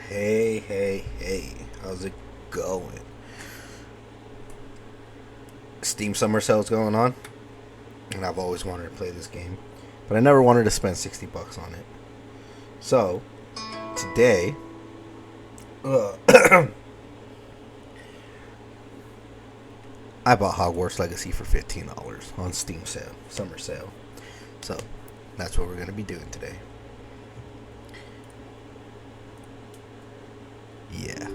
Hey, how's it going? Steam Summer Sale's going on, and I've always wanted to play this game, but I never wanted to spend $60 on it. So, today, uh, I bought Hogwarts Legacy for $15 on Steam sale, summer sale. So, that's what we're going to be doing today. Yeah.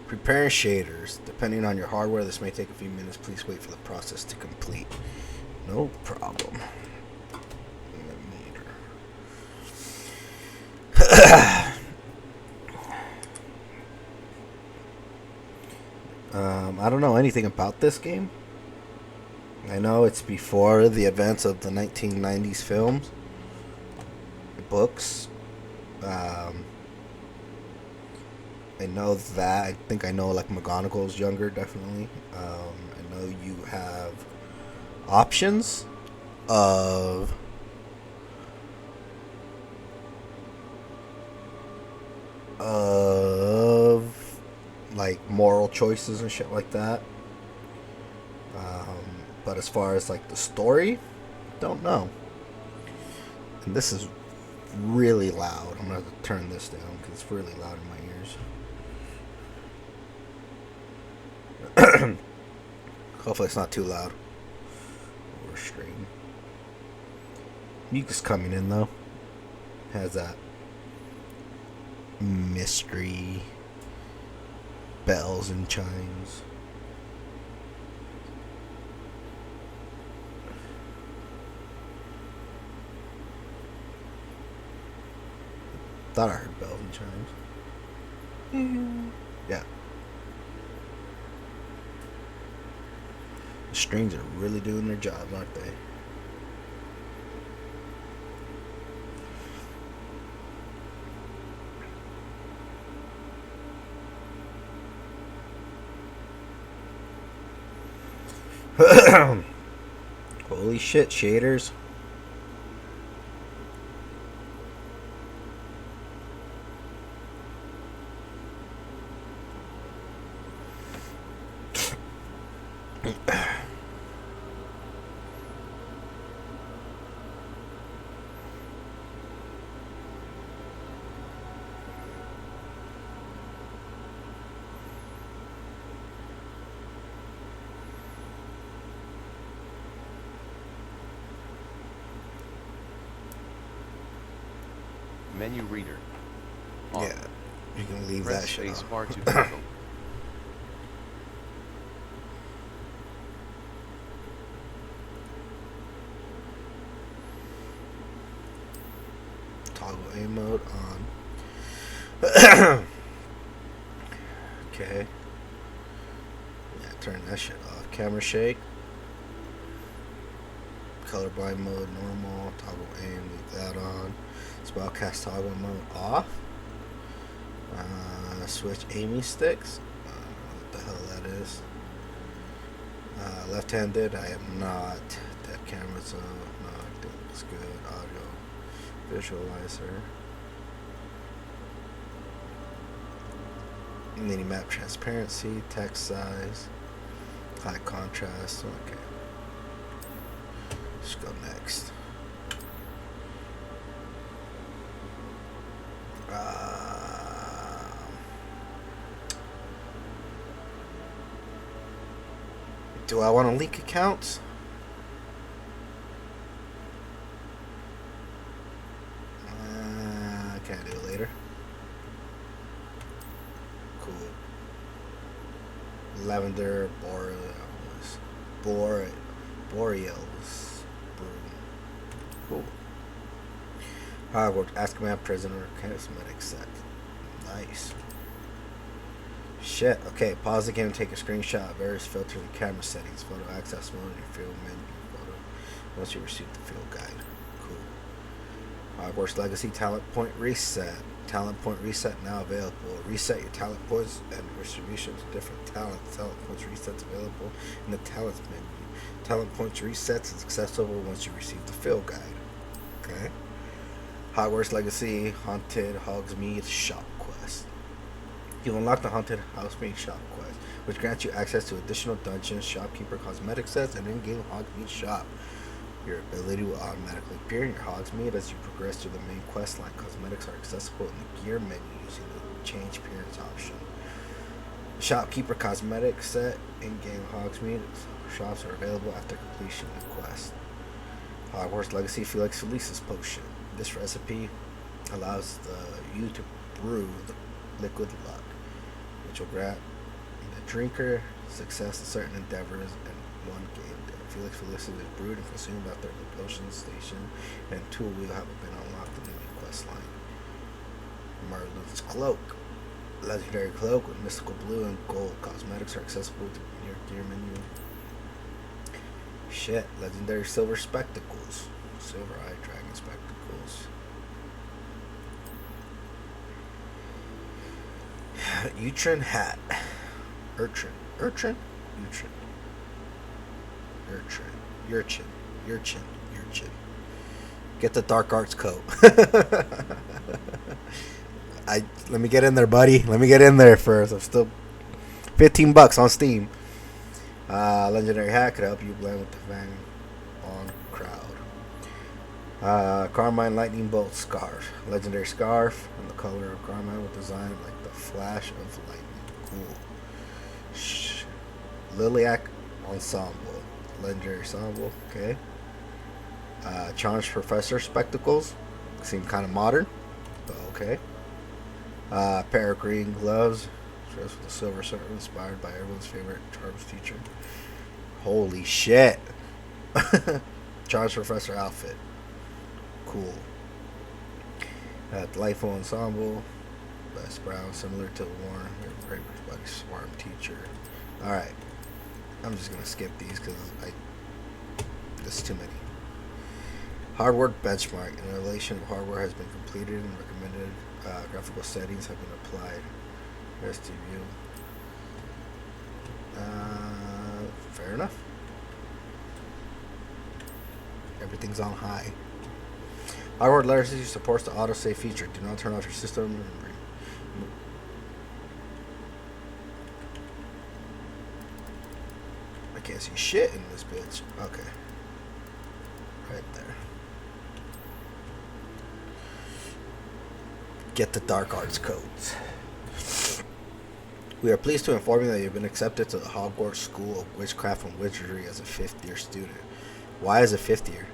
Preparing shaders. Depending on your hardware, this may take a few minutes. Please wait for the process to complete. No problem. I don't know anything about this game. I know it's before the events of the 1990s films, books. I know that. I think I know like McGonagall's younger, definitely. I know you have options of like moral choices and shit like that. But as far as like the story, don't know. And this is really loud. I'm gonna have to turn this down because it's really loud in my ears. Hopefully it's not too loud or stream. Mucus coming in though. Has that mystery bells and chimes. Thought I heard bells and chimes. Yeah. The strings are really doing their job, aren't they? Holy shit, shaders. Menu reader. On. Yeah, you can leave Press that shit space off. bar to toggle. Toggle A mode on. Okay. Yeah, turn that shit off. Camera shake. Colorblind mode normal. Toggle aim, leave that on. Spellcast toggle mode off. Switch aiming sticks. What the hell that is. Left-handed, I am not. That camera's no, I think it's good. Audio visualizer. Mini map transparency, text size, high contrast. Okay. Let's go next. Do I want to leak accounts? Can I do it later? Cool. Lavender Boreals Broom. Cool. Hogwarts Azkaban Prisoner Cosmetic Set. Nice. Shit. Okay, pause the game and take a screenshot of various filters and camera settings. Photo access mode in your field menu. Photo once you receive the field guide. Cool. Hogwarts Legacy Talent Point Reset. Talent Point Reset now available. Reset your talent points and distribution to different talents. Talent Points Resets available in the Talents menu. Talent Points Resets is accessible once you receive the field guide. Okay. Hogwarts Legacy Haunted Hogsmeade Shop Quest. You'll unlock the Haunted Hogsmeade Shop Quest, which grants you access to additional dungeons, shopkeeper cosmetic sets, and in-game Hogsmeade shop. Your ability will automatically appear in your Hogsmeade as you progress through the main quest line. Cosmetics are accessible in the gear menu using the change appearance option. Shopkeeper cosmetic set in-game Hogsmeade shops are available after completion of the quest. Hogwarts Legacy Felix Felicis Potion. This recipe allows you to brew the liquid luck, which will grant the drinker success in certain endeavors in one game. Felix Felicis is brewed and consumed after the potion station, and two will have been unlocked in the main quest line. Merlin's Cloak. Legendary cloak with mystical blue and gold. Cosmetics are accessible to your gear menu. Shit. Legendary silver spectacles. Silver eye dragon spectacles. Utrin hat. Urchin. Get the dark arts coat. Let me get in there, buddy. Let me get in there first. I'm still $15 on Steam. Legendary hat could help you blend with the Fang on crowd. Carmine Lightning Bolt Scarf. Legendary scarf in the color of Carmine with design like the flash of lightning. Cool. Liliac Ensemble. Legendary ensemble. Okay. Challenge Professor spectacles. Seem kind of modern, but okay. Pair of green gloves. Dressed with a silver circle inspired by everyone's favorite Charms teacher. Holy shit. Challenge Professor outfit. Cool. Delightful ensemble. Best brown, similar to Warren. Great buddy, Swarm teacher. Alright. I'm just going to skip these because there's too many. Hardware benchmark. An evaluation of hardware has been completed and recommended graphical settings have been applied. Rest of you. Fair enough. Everything's on high. Hardware Legacy supports the autosave feature. Do not turn off your system. I can't see shit in this bitch. Okay. Right there. Get the dark arts codes. We are pleased to inform you that you have been accepted to the Hogwarts School of Witchcraft and Wizardry as a 5th year student. Why is a 5th year?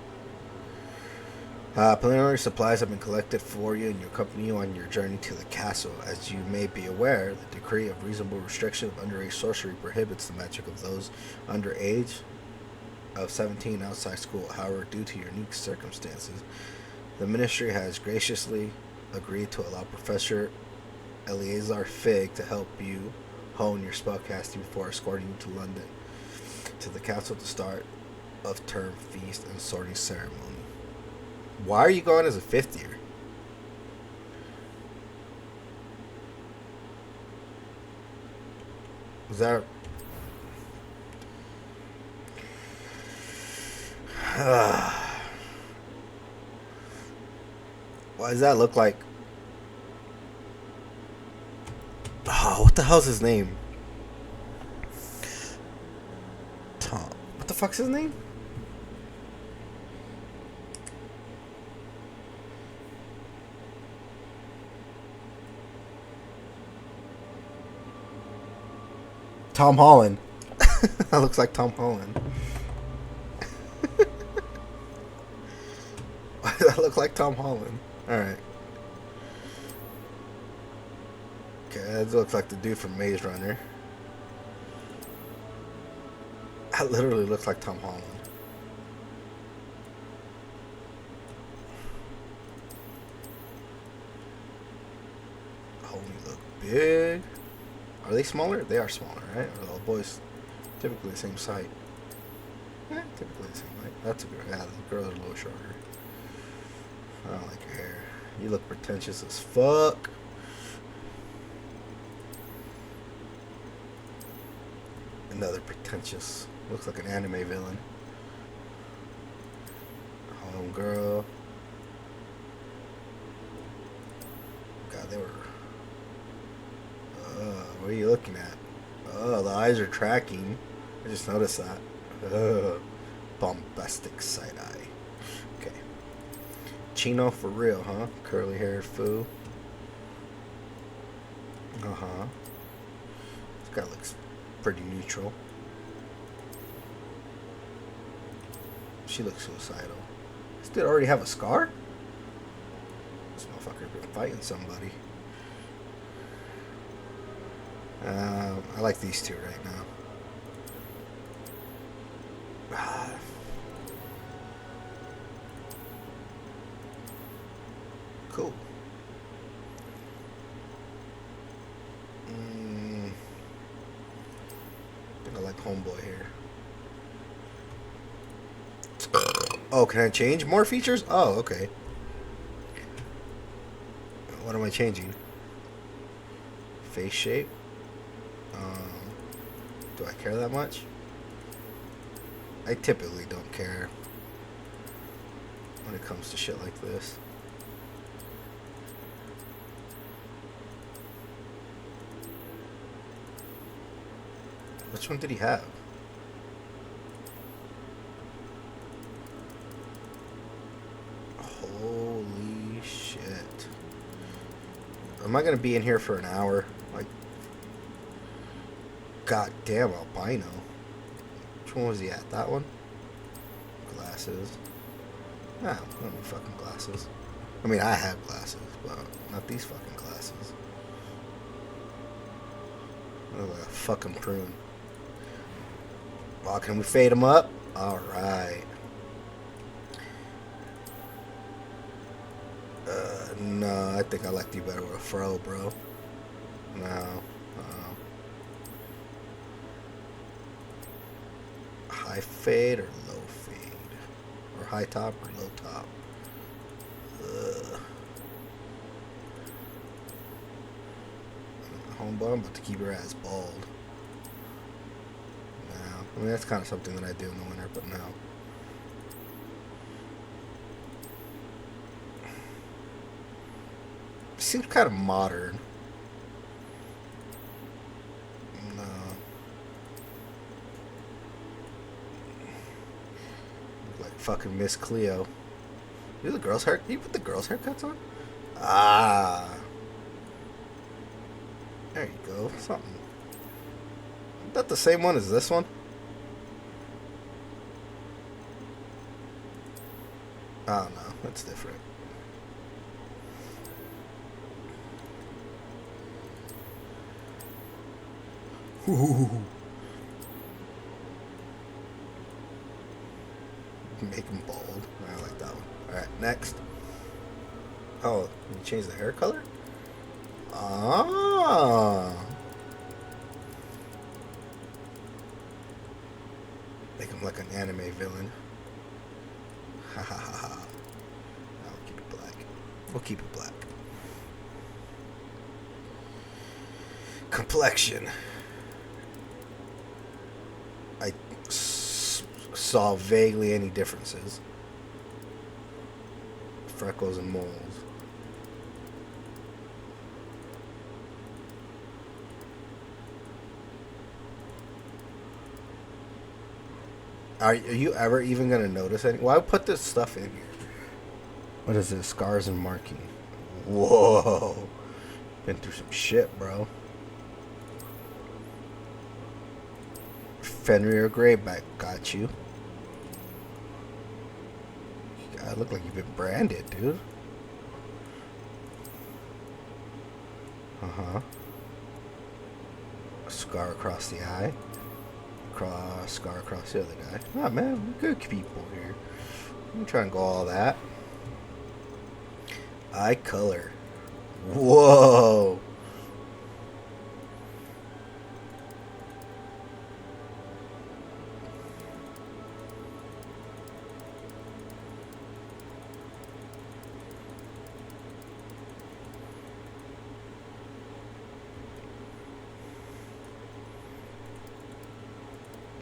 Preliminary supplies have been collected for you and accompany you on your journey to the castle. As you may be aware, the decree of reasonable restriction of underage sorcery prohibits the magic of those under age of 17 outside school. However, due to unique circumstances, the ministry has graciously agreed to allow Professor Eleazar Fig to help you hone your spellcasting before escorting you to London to the castle to start of term feast and sorting ceremony. Why are you going as a 5th year? Is that... Why does that look like... Oh, what the hell's his name? Tom. What the fuck's his name? Tom Holland. That looks like Tom Holland. Why does that look like Tom Holland? Alright. Okay, that looks like the dude from Maze Runner. That literally looks like Tom Holland. Homie look big. Are they smaller? They are smaller, right? Or the boys typically the same height. Yeah, typically the same height. That's a girl. Yeah, the girls are a little shorter. I don't like your hair. You look pretentious as fuck. Another pretentious. Looks like an anime villain. Home girl. God, they were. What are you looking at? Oh, the eyes are tracking. I just noticed that. Bombastic side eye. Okay. Chino for real, huh? Curly haired foo. Uh-huh. This guy looks pretty neutral. She looks suicidal. This dude already have a scar? This motherfucker been fighting somebody. I like these two right now. Cool. I think I like Homeboy here. Oh, can I change more features? Oh, okay. What am I changing? Face shape? Do I care that much? I typically don't care when it comes to shit like this. Which one did he have? Holy shit. Am I gonna be in here for an hour? Like, goddamn albino. Which one was he at? That one? Glasses. Nah, I don't need fucking glasses. I mean, I have glasses, but not these fucking glasses. I look like a fucking prune. Well, can we fade him up? Alright. No, I think I liked you better with a fro, bro. No. High fade or low fade? Or high top or low top? Homeboy, I'm about to keep your ass bald. No. I mean, that's kind of something that I do in the winter, but no. Seems kind of modern. No. Look like fucking Miss Cleo. You the girls' hair? You put the girls' haircuts on? Ah. There you go. Something. Is that the same one as this one? Oh no, that's different. Ooh. Make him bald. I like that one. Alright, next. Oh, you changed the hair color? Ah. Make him like an anime villain. Ha ha ha ha. No, we'll keep it black. We'll keep it black. Complexion. I saw vaguely any differences. Freckles and moles. Are you ever even gonna notice any? Why put this stuff in here? What is this? Scars and marking. Whoa. Been through some shit, bro. Fenrir Greyback, got you. I look like you've been branded, dude. Uh-huh. Scar across the eye. Scar across the other guy. Oh man, we're good people here. I'm trying to go all that. Eye color. Whoa.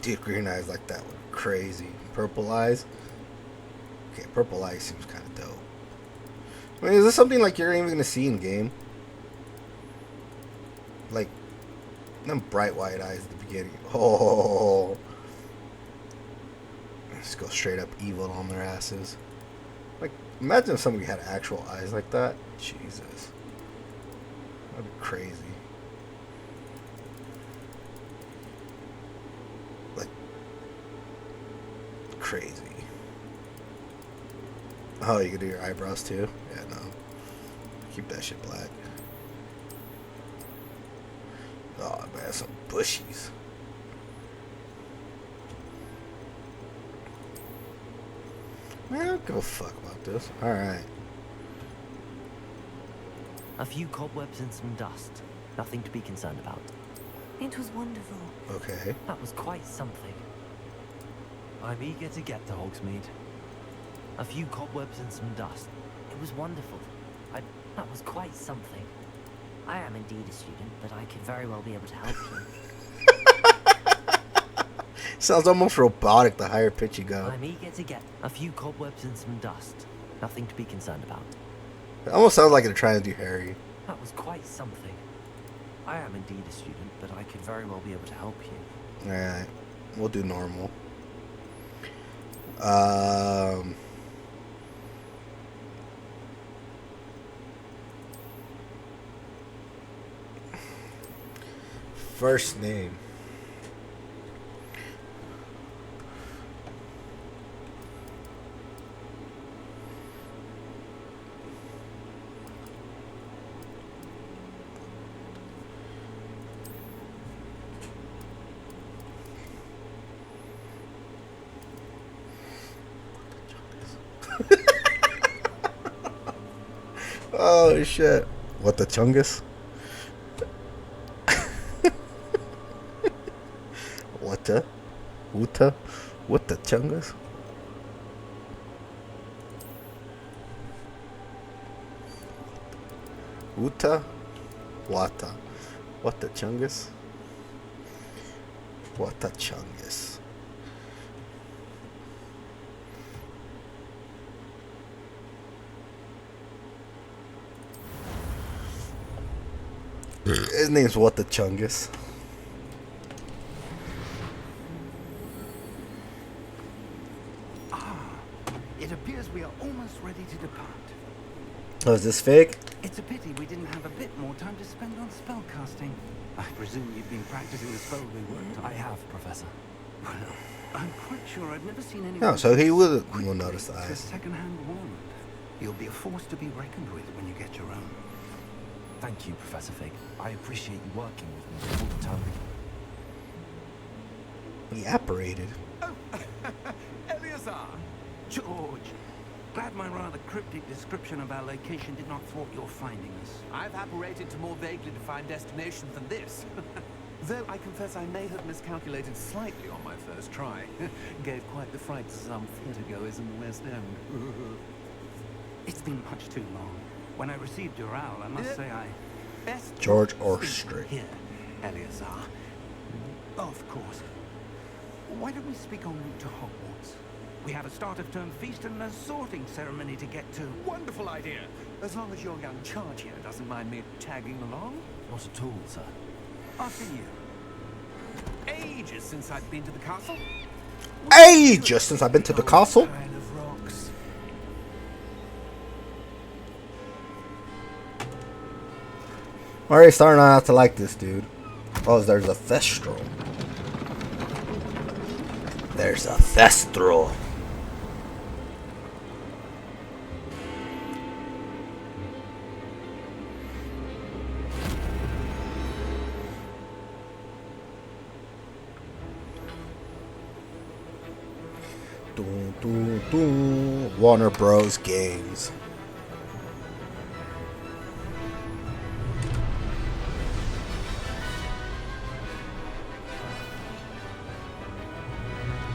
Dude, green eyes like that were crazy. Purple eyes. Okay, purple eyes seems kind of dope. I mean, is this something like you're even gonna see in game? Like, them bright white eyes at the beginning. Oh, just go straight up evil on their asses. Like, imagine if somebody had actual eyes like that. Jesus, that'd be crazy. Like, crazy. Oh, you can do your eyebrows too? Yeah, no. Keep that shit black. Oh man, some bushies. Man, I don't give a fuck about this. Alright. A few cobwebs and some dust. Nothing to be concerned about. It was wonderful. Okay. That was quite something. I'm eager to get to Hogsmeade. A few cobwebs and some dust. It was wonderful. That was quite something. I am indeed a student, but I could very well be able to help you. Sounds almost robotic the higher pitch you go. I'm eager to get a few cobwebs and some dust. Nothing to be concerned about. It almost sounds like they're trying to do Harry. That was quite something. I am indeed a student, but I could very well be able to help you. Alright. We'll do normal. First name. Oh shit. What the chungus? What the chungus? Uta? Wata. What the chungus? What the chungus? His name's What the Chungus. It appears we are almost ready to depart. Oh, is this fake? It's a pity we didn't have a bit more time to spend on spellcasting. I presume you've been practicing the spell we worked on. I have, Professor. Well, I'm quite sure I've never seen anyone... Oh, so he will quickly notice the to a eyes. second-hand wand. You'll be a force to be reckoned with when you get your own. Thank you, Professor Fig. I appreciate you working with me all the time. He apparated. Eleazar! George! Glad my rather cryptic description of our location did not thwart your finding us. I've apparated to more vaguely defined destinations than this. Though I confess I may have miscalculated slightly on my first try. Gave quite the fright to some theatre-goers in the West End. It's been much too long. When I received your owl, I must say I... Best George speak Orstry. Here, Eleazar. Of course. Why don't we speak en route to Hogwarts? We have a start-of-term feast and a sorting ceremony to get to. Wonderful idea. As long as your young charge here doesn't mind me tagging along. Not at all, sir. After you. Ages since I've been to the castle. Ages since I've been to the castle. Pile of rocks. Already starting not to like this dude. Oh, there's a Thestral. There's a Thestral. Dun, dun, dun. Warner Bros. Games.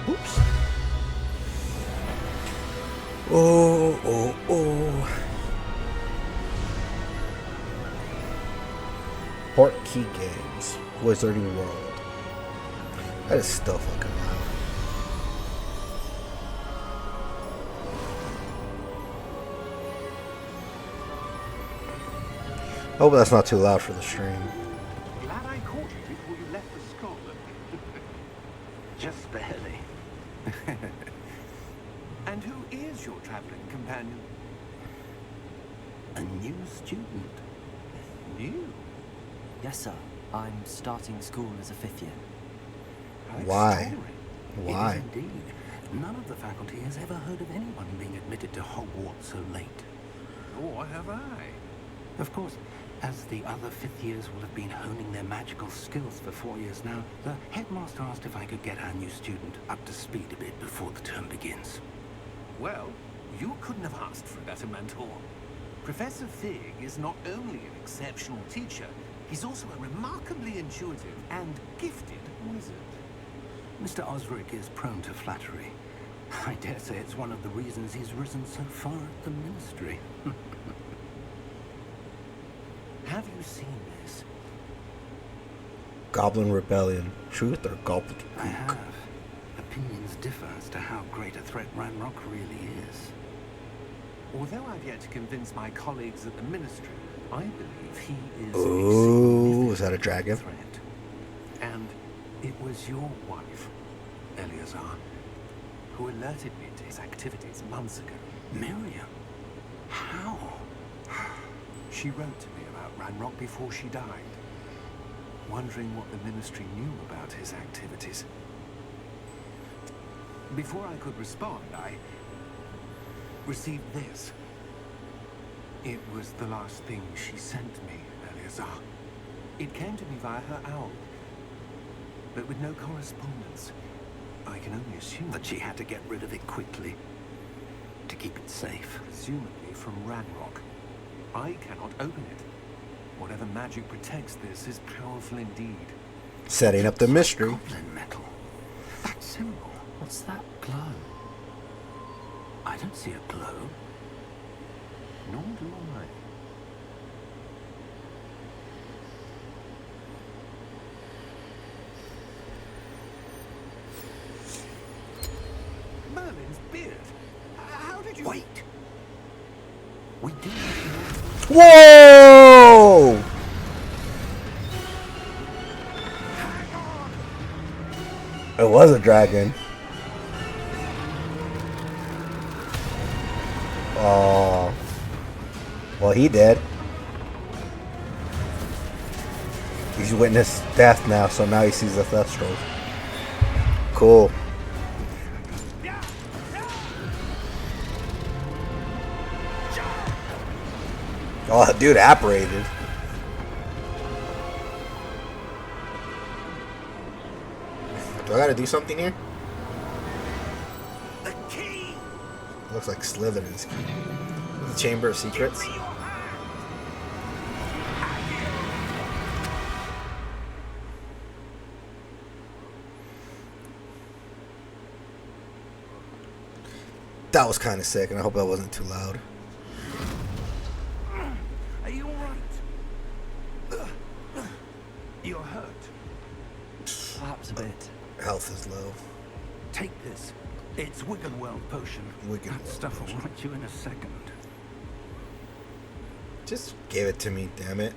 Oops. Oh, oh, oh. Port Key Games. Wizarding World. That is still fucking loud. Hope that's not too loud for the stream. Glad I caught you before you left for Scotland. Just barely. And who is your traveling companion? A new student. You? Yes, sir. I'm starting school as a 5th year. Why? It Why? is indeed. None of the faculty has ever heard of anyone being admitted to Hogwarts so late. Or have I? Of course, as the other 5th years will have been honing their magical skills for 4 years now, the headmaster asked if I could get our new student up to speed a bit before the term begins. Well, you couldn't have asked for a better mentor. Professor Fig is not only an exceptional teacher, he's also a remarkably intuitive and gifted wizard. Mr. Osric is prone to flattery. I dare say it's one of the reasons he's risen so far at the ministry. Have you seen this? Goblin Rebellion. Truth or Goblin? I have. Opinions differ as to how great a threat Ranrock really is. Although I've yet to convince my colleagues at the ministry, I believe he is Ooh, is that a dragon? threat. And it was your wife, Eleazar, who alerted me to his activities months ago. Miriam? How? She wrote to me about Ranrock before she died, wondering what the ministry knew about his activities. Before I could respond, I received this. It was the last thing she sent me, Eleazar. It came to me via her owl, but with no correspondence. I can only assume That she had to get rid of it quickly to keep it safe. presumably from Ranrock. I cannot open it. Whatever magic protects this is powerful indeed. Setting up the mystery. Goblin metal. That symbol. What's that glow? I don't see a glow. Nor do I. Merlin's beard. How did you... Wait. We do. Whoa! It was a dragon. Oh. Well, he did. He's witnessed death now, so now he sees the Thestral. Cool. Oh, dude, apparated. Do I gotta do something here? The key! Looks like Slytherin's key. The Chamber of Secrets. That was kind of sick, and I hope that wasn't too loud. Are you alright? You're hurt. Perhaps a bit. Health is low. Take this. It's Wiggenweld potion. Wiggenweld That stuff will potion. right you in a second. Just give it to me, damn it.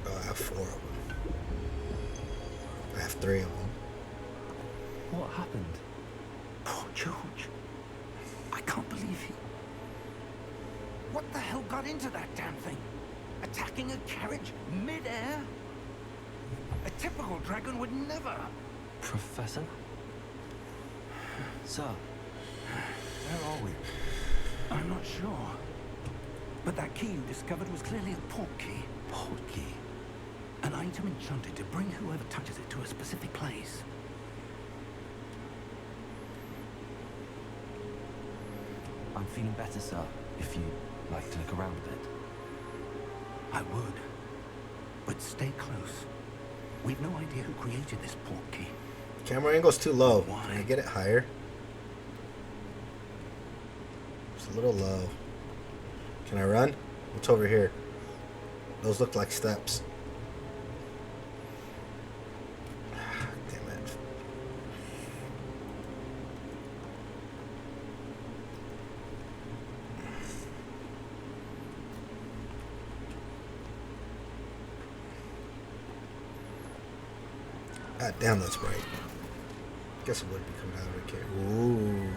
Oh, I have 4 of them. I have 3 of them. What happened? Poor George. I can't believe he... What the hell got into that damn thing? Attacking a carriage mid-air? A typical dragon would never. Professor? Sir, where are we? I'm not sure. But that key you discovered was clearly a port key. Port key? An item enchanted to bring whoever touches it to a specific place. I'm feeling better, sir. If you'd like to look around a bit. I would. But stay close. We've no idea who created this port key. Camera angle's too low. Why? Can I get it higher? It's a little low. Can I run? What's over here? Those look like steps. Damn it. God damn, that's bright. Guess it would be coming out of the cave. Ooh.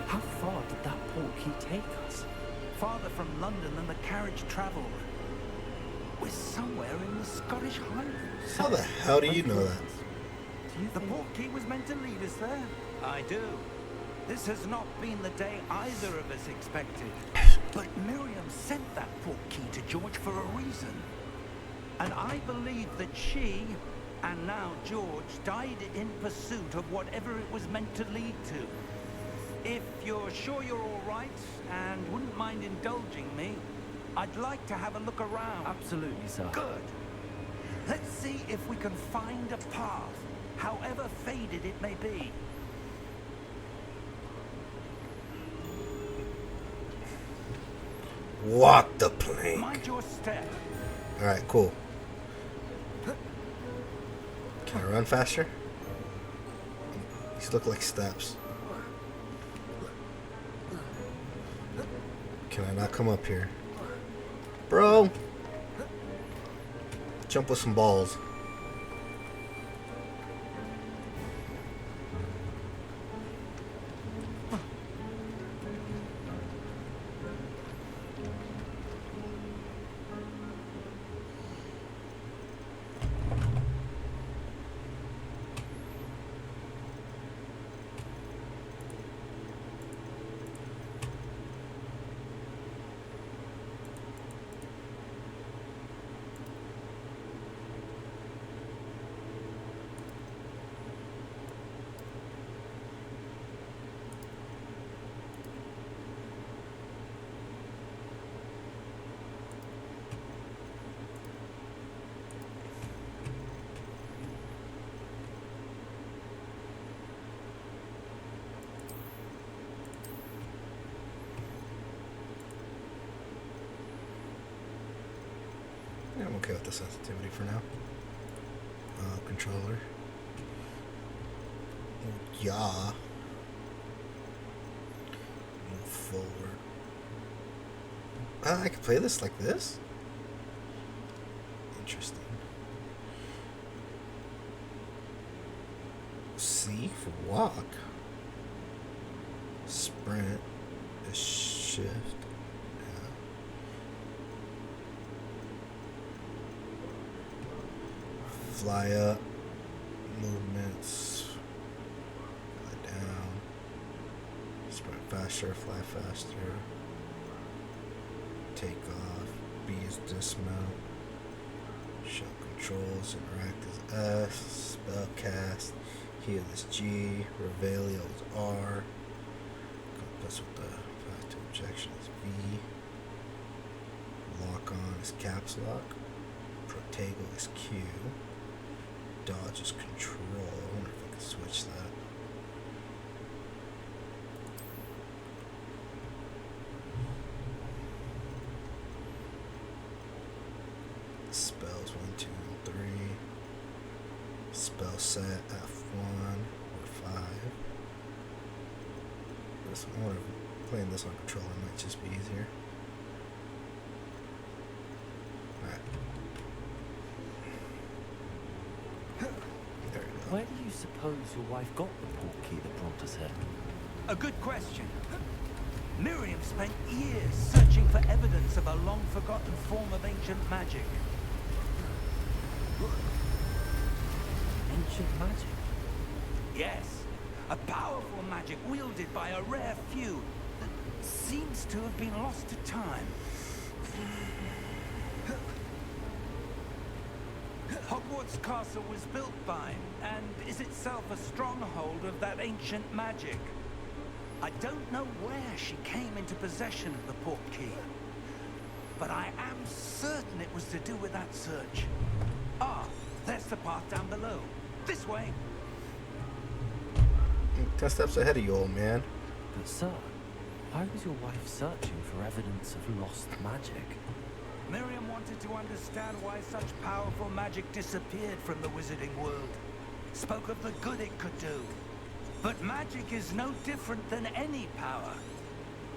How far did that port key take us? Farther from London than the carriage travelled. We're somewhere in the Scottish Highlands. How the hell do you know that? The port key was meant to lead us there. I do. This has not been the day either of us expected. But Miriam sent that port key to George for a reason. And I believe that she, and now George, died in pursuit of whatever it was meant to lead to. If you're sure you're all right and wouldn't mind indulging me, I'd like to have a look around. Absolutely, sir. Good. Let's see if we can find a path, however faded it may be. Walk the plank. Mind your step. Alright, cool. Can I run faster? These look like steps. Can I not come up here? Bro! Jump with some balls. Yeah, I'm okay with the sensitivity for now. Controller. Yeah. Move forward. I can play this like this? Interesting. C for walk. Sprint is shift. Fly up, movements, fly down, sprint faster, fly faster, take off, B is dismount, show controls, interact is S, spell cast, heal is G, Revelio is R, compass with the path to objection is V, lock on is caps lock, protego is Q, dodge is control. I wonder if I can switch that. Spells 1, 2, and 3. Spell set F1 or 5. This I wonder if playing this on controller might just be easier. Alright. Where do you suppose your wife got the port key that brought us here? A good question. Miriam spent years searching for evidence of a long-forgotten forgotten form of ancient magic. Ancient magic? Yes, a powerful magic wielded by a rare few that seems to have been lost to time. Hogwarts Castle was built by, and is itself a stronghold of that ancient magic. I don't know where she came into possession of the portkey, but I am certain it was to do with that search. Ah, there's the path down below. This way. 10 steps ahead of you, old man. But sir, why was your wife searching for evidence of lost magic? Miriam wanted to understand why such powerful magic disappeared from the wizarding world. Spoke of the good it could do. But magic is no different than any power.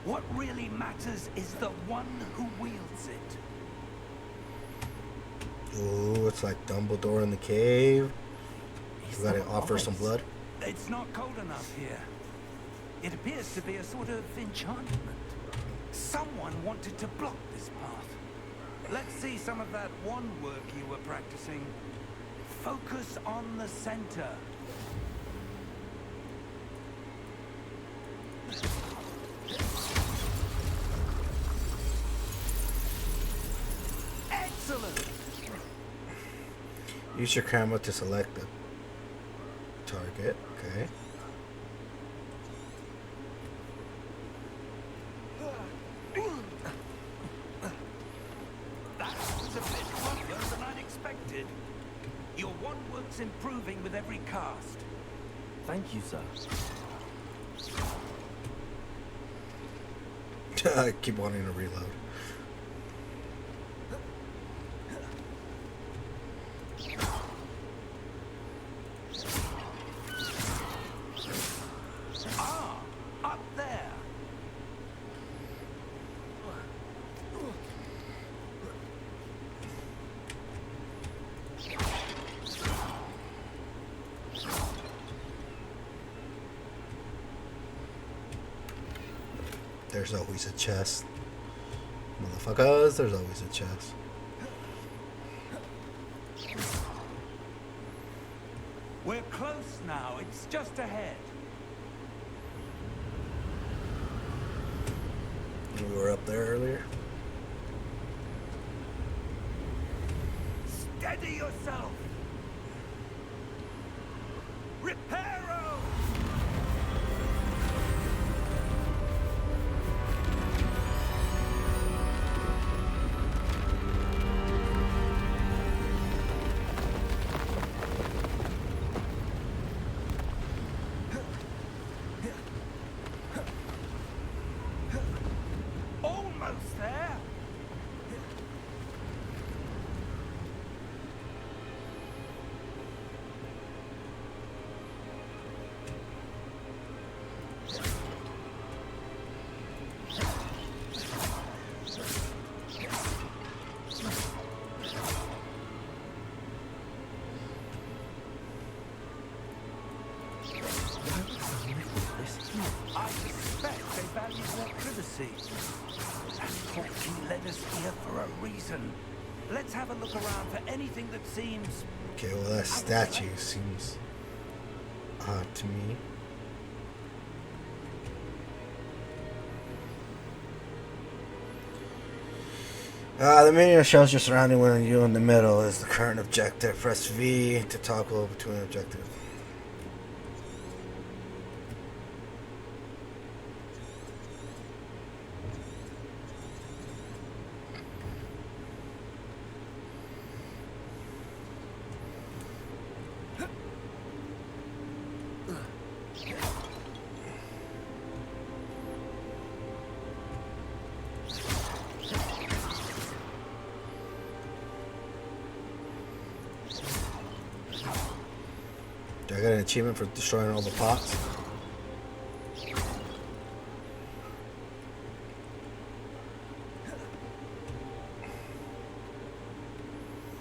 What really matters is the one who wields it. Ooh, it's like Dumbledore in the cave. Is You gotta that offer some ice? blood. It's not cold enough here. It appears to be a sort of enchantment. Someone wanted to block this path. Let's see some of that wand work you were practicing. Focus on the center. Excellent! Use your camera to select the target. Okay. That was a bit tougher than I'd expected. Your wand work's improving with every cast. Thank you, sir. I keep wanting to reload. Ah, up there. There's always a chest. Motherfuckers, there's always a chest. We're close now. It's just ahead. We were up there earlier. Steady yourself. Reparo! Almost there. I suspect they value their privacy. That portkey led us here for a reason. Let's have a look around for anything that seems... Okay, well that statue seems odd to me. The menu shows your surrounding when you in the middle is the current objective. Press V to toggle between objectives. I got an achievement for destroying all the pots.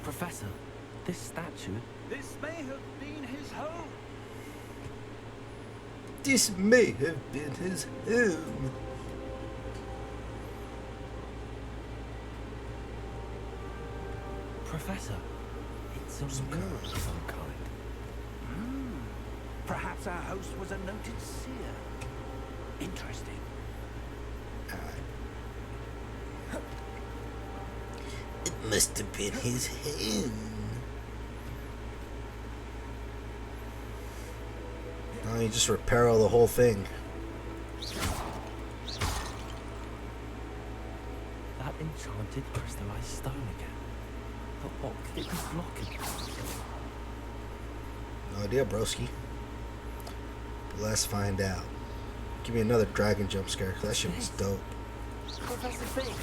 Professor, this statue... This may have been his home. This may have been his home. Professor, it's a mural of some kind. Perhaps our host was a noted seer. Interesting. It must have been his hand. No, you just repair the whole thing. That enchanted crystallized stone again. But what could it be blocking? No idea, broski. But let's find out. Give me another dragon jump scare, 'cause that shit was dope. Professor Fig.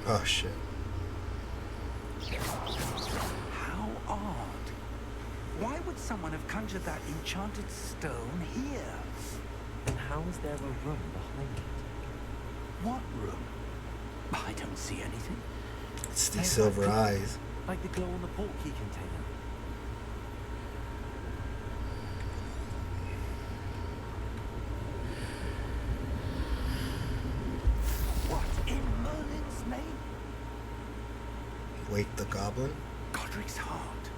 Oh shit. How odd. Why would someone have conjured that enchanted stone here? And how is there a room behind it? What room? I don't see anything. It's these silver eyes. Like the glow on the portkey container. What in Merlin's name? Wake the goblin? Godric's heart.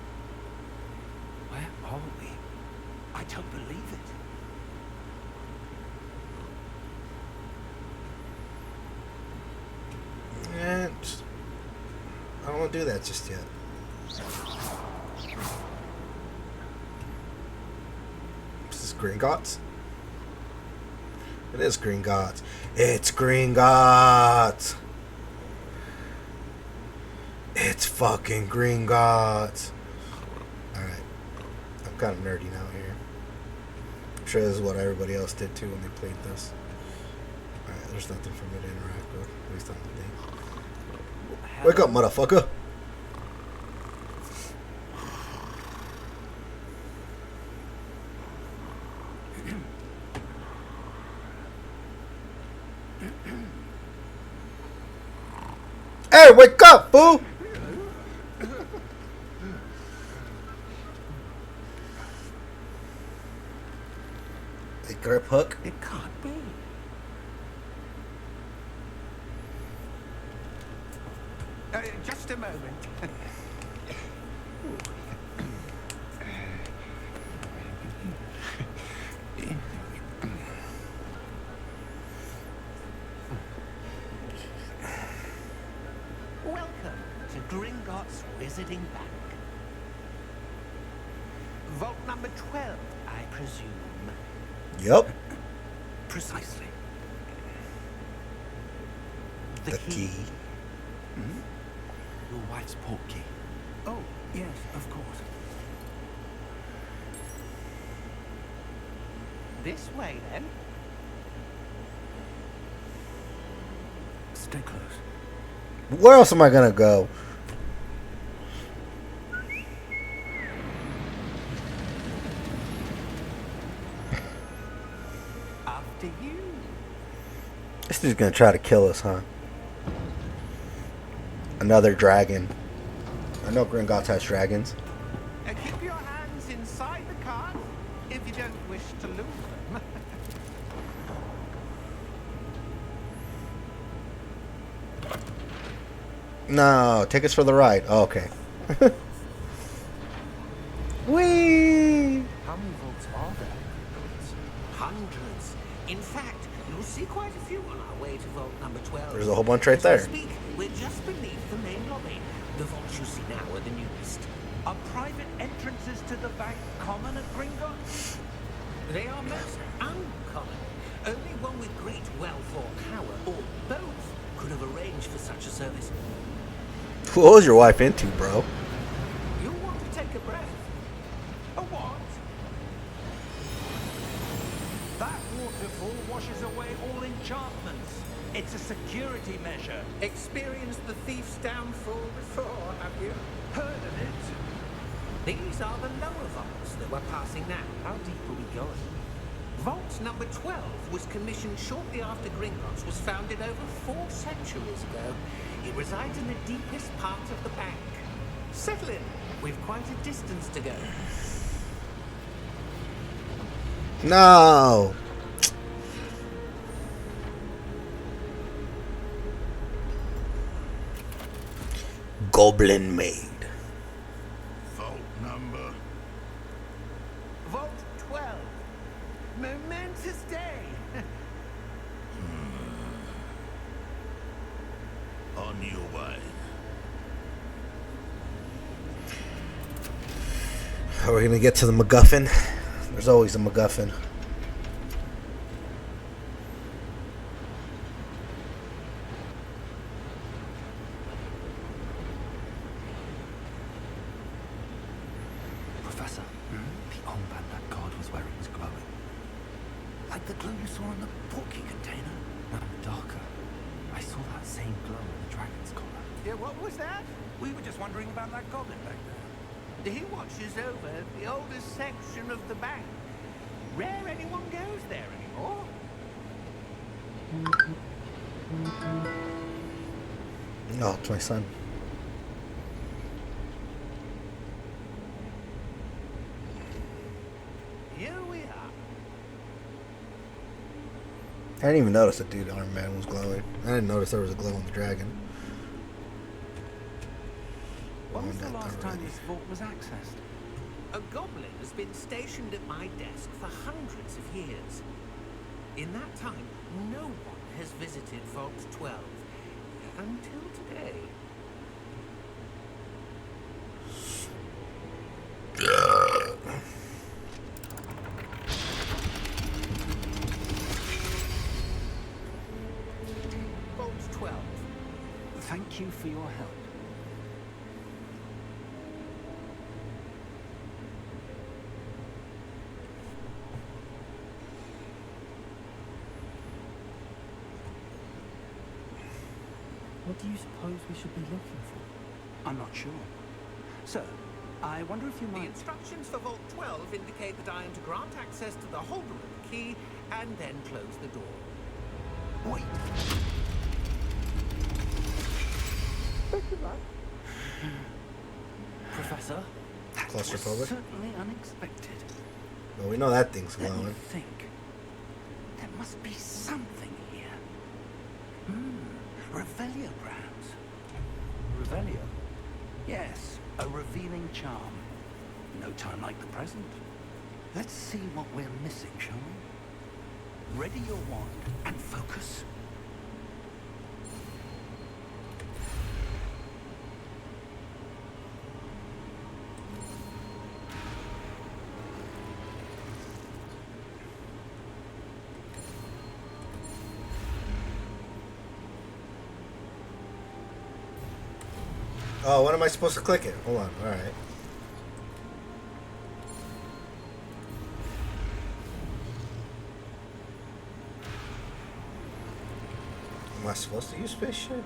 Where are we? I don't believe it. And I don't want to do that just yet. Is this Gringotts? It is Gringotts. It's Gringotts. It's fucking Gringotts. Alright. I'm kind of nerdy now here. I'm sure this is what everybody else did too when they played this. Alright, there's nothing for me to interact with. At least I don't think. Wake up, motherfucker! Hey, wake up, fool! A grip hook? It can't be. Just a moment. Welcome to Gringotts Wizarding Bank. Vault number 12, I presume. Yep. Precisely. The key. Your wife's portkey. Oh, yes, of course. This way, then. Stay close. Where else am I gonna go? After you. This dude's gonna try to kill us, huh? Another dragon. I know Gringotts has dragons. Keep your hands inside the cart if you don't wish to lose them. No, tickets for the ride. Oh, okay. Whee! How many vaults are there? Hundreds. In fact, you'll see quite a few on our way to vault number 12. There's a whole bunch right As we there. speak, we're just beneath the main lobby. The vaults you see now are the newest. Are private entrances to the bank common at Gringotts? They are most uncommon. Only one with great wealth or power, or both, could have arranged for such a service. What was your wife into, bro? You'll want to take a breath. A what? That waterfall washes away all enchantments. It's a security measure. Experienced the thief's downfall before, have you? Heard of it? These are the lower vaults that we're passing now. How deep are we going? Vault number 12 was commissioned shortly after Gringotts was founded over 4 centuries ago. It resides in the deepest part of the bank. Settle in. We've quite a distance to go. No. Goblin maid. Vault number. Vault 12. Momentous day. On your way. Are we gonna get to the MacGuffin? There's always a MacGuffin. Professor, the armband that guard was wearing was glowing. Like the glow you saw in the portkey container. No, darker. I saw that same glow in the dragon's collar. Yeah, what was that? We were just wondering about that goblin back there. He watches over the oldest section of the bank. Rare anyone goes there anymore. Oh, it's my son. Here we are. I didn't even notice the dude armband was glowing. I didn't notice there was a glow on the dragon. When was the Found that last time already. this vault was accessed? A goblin has been stationed at my desk for hundreds of years. In that time, no one has visited Vault 12 until today. Vault 12. Thank you for your help. What do you suppose we should be looking for? I'm not sure. Sir, I wonder if you The might... instructions for Vault 12 indicate that I am to grant access to the holder of the key and then close the door. Wait. Professor? That was Claustrophobic? certainly unexpected. Well, we know that thing's Let me glowing. think. There must be something here. Revelio grounds. Revelio? Yes, a revealing charm. No time like the present. Let's see what we're missing, shall we? Ready your wand and focus. Oh, when am I supposed to click it? Hold on. All right. Am I supposed to use spaceship?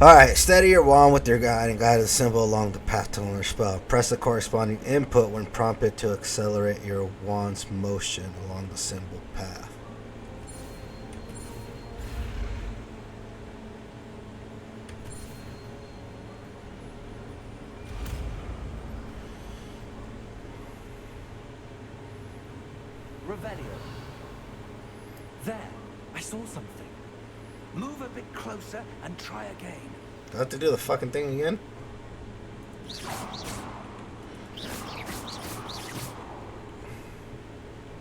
Alright, steady your wand with your guide and guide the symbol along the path to learn your spell. Press the corresponding input when prompted to accelerate your wand's motion along the symbol path. Revelio. There. I saw something. Move a bit closer and try again. Do I have to do the fucking thing again?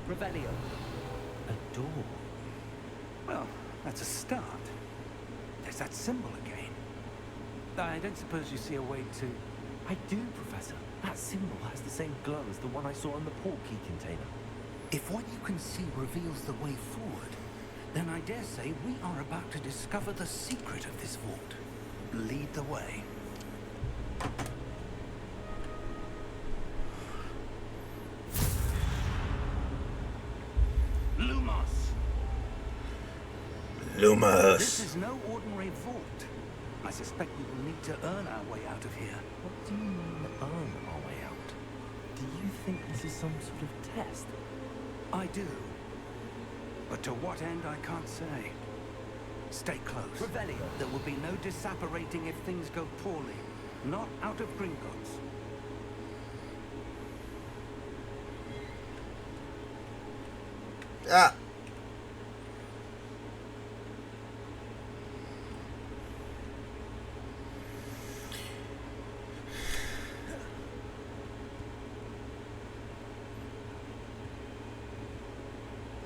Revelio. A door. Well, that's a start. There's that symbol again. I don't suppose you see a way to... I do, Professor. That symbol has the same glow as the one I saw in the portkey container. If what you can see reveals the way forward, then I dare say we are about to discover the secret of this vault. Lead the way. Lumos! Lumos. This is no ordinary vault. I suspect we will need to earn our way out of here. What do you mean, earn our way out? Do you think this is some sort of test? I do. But to what end, I can't say. Stay close. Revelio. There will be no disapparating if things go poorly. Not out of Gringotts. Ah!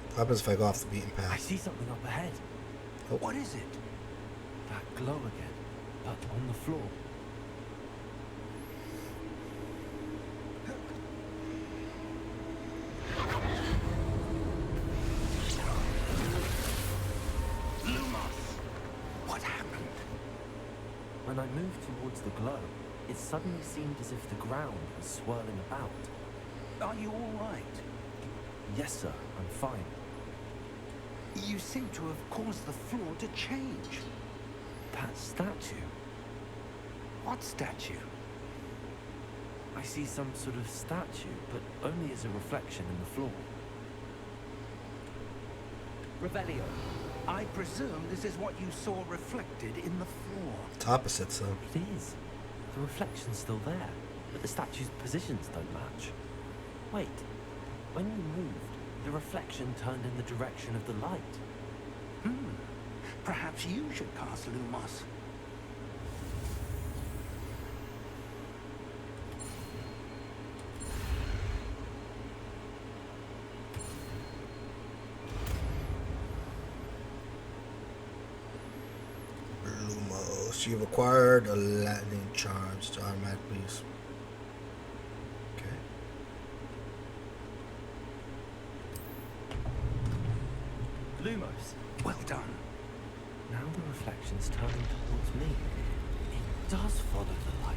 What happens if I go off the beaten I path? see something up ahead. Oh. What is it? That glow again, but on the floor. What happened? When I moved towards the glow, it suddenly seemed as if the ground was swirling about. Are you all right? Yes, sir, I'm fine. You seem to have caused the floor to change. That statue. What statue? I see some sort of statue, but only as a reflection in the floor. Revelio. I presume this is what you saw reflected in the floor. It's opposites, though. It is. The reflection's still there, but the statue's positions don't match. Wait. When you moved, the reflection turned in the direction of the light. Perhaps you should cast Lumos. Lumos. You've acquired a lightning charge to automatically use. Okay. Lumos. Well done. Now the reflection's turning towards me. It does follow the light.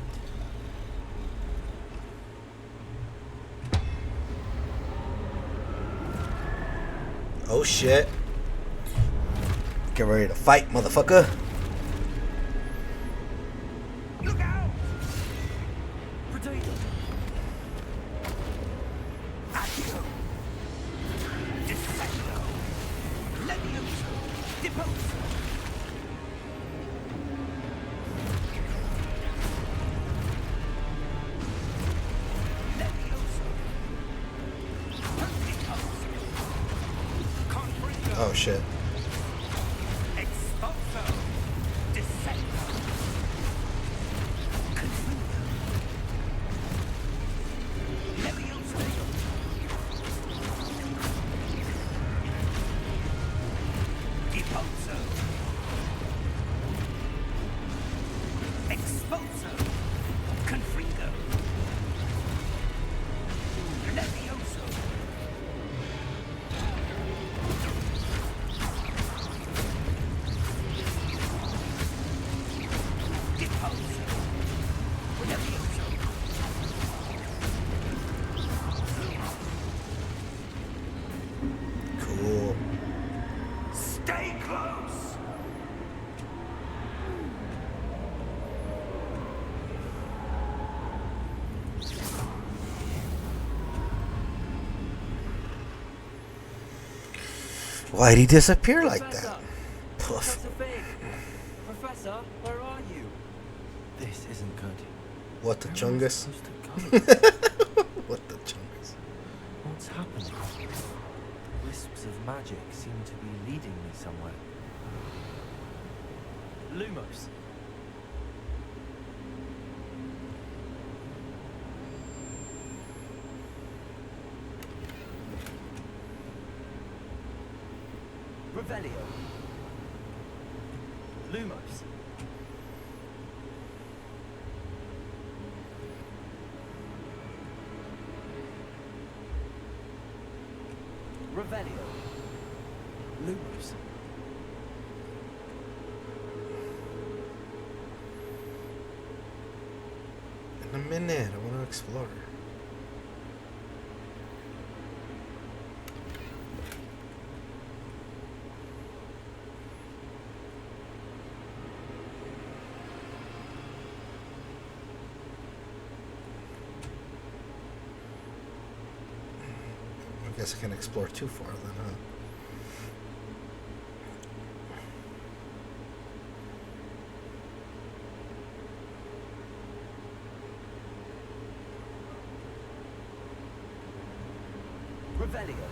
Oh shit. Get ready to fight, motherfucker. Look out! Potato! Accio! Defendo! Levioso! Deposo! Levioso! Perdicoso! Confringo! Oh shit. Expulso! Descendo! Confringo! Levioso! Deposo! Expulso! Confringo! Levioso! Deposo! Levioso! Cool. Stay close! Why'd he disappear like that? Poof. Professor Fig! Professor, where are you? This isn't good. What the Where am I chungus? supposed to go? What the chungus? What's happening? Wisps of magic seem to be leading me somewhere. Lumos. Revelio. Lumos. Revelio. Lumos. In a minute, I want to explore. I guess I can explore too far then, huh? Revelio.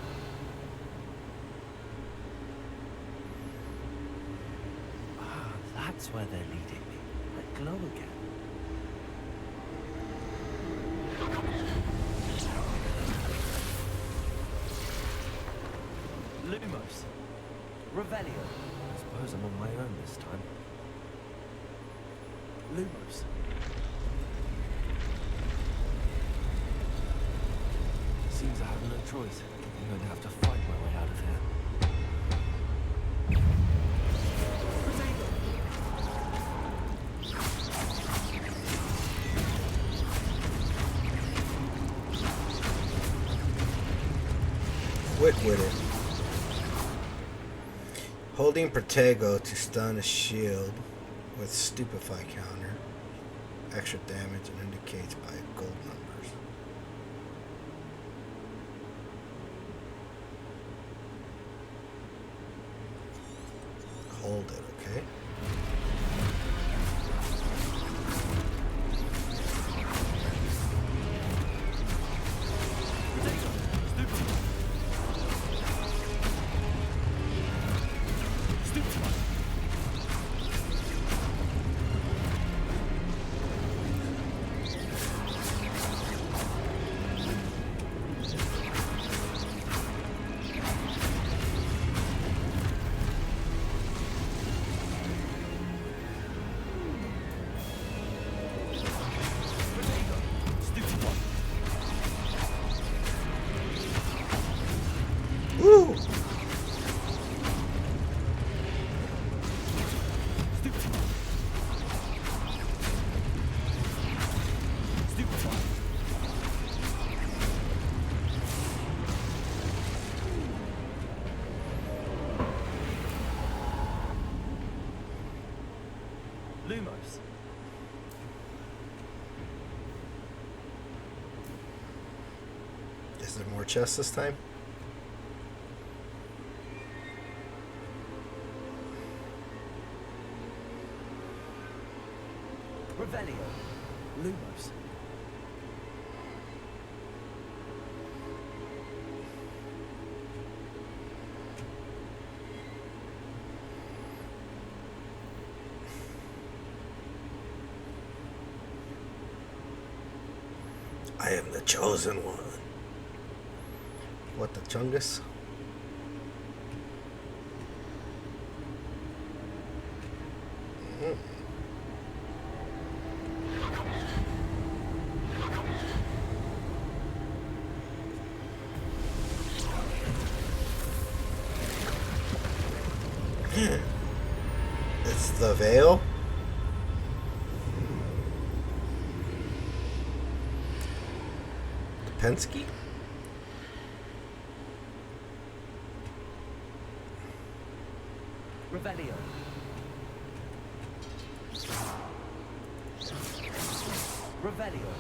Ah, that's where they're leading me. That glow again. Lumos. Revelio. I suppose I'm on my own this time. Lumos. Seems I have no choice. I'm going to have to fight my way out of here. Quit with it. Holding Protego to stun a shield with Stupefy counter. Extra damage and indicates by gold numbers. Hold it, okay? Woo! Lumos. Is there more chests this time? Revelio. Lumos. I am the chosen one. What, the Chungus? It's the Veil. The Penske. Revelio. Revelio.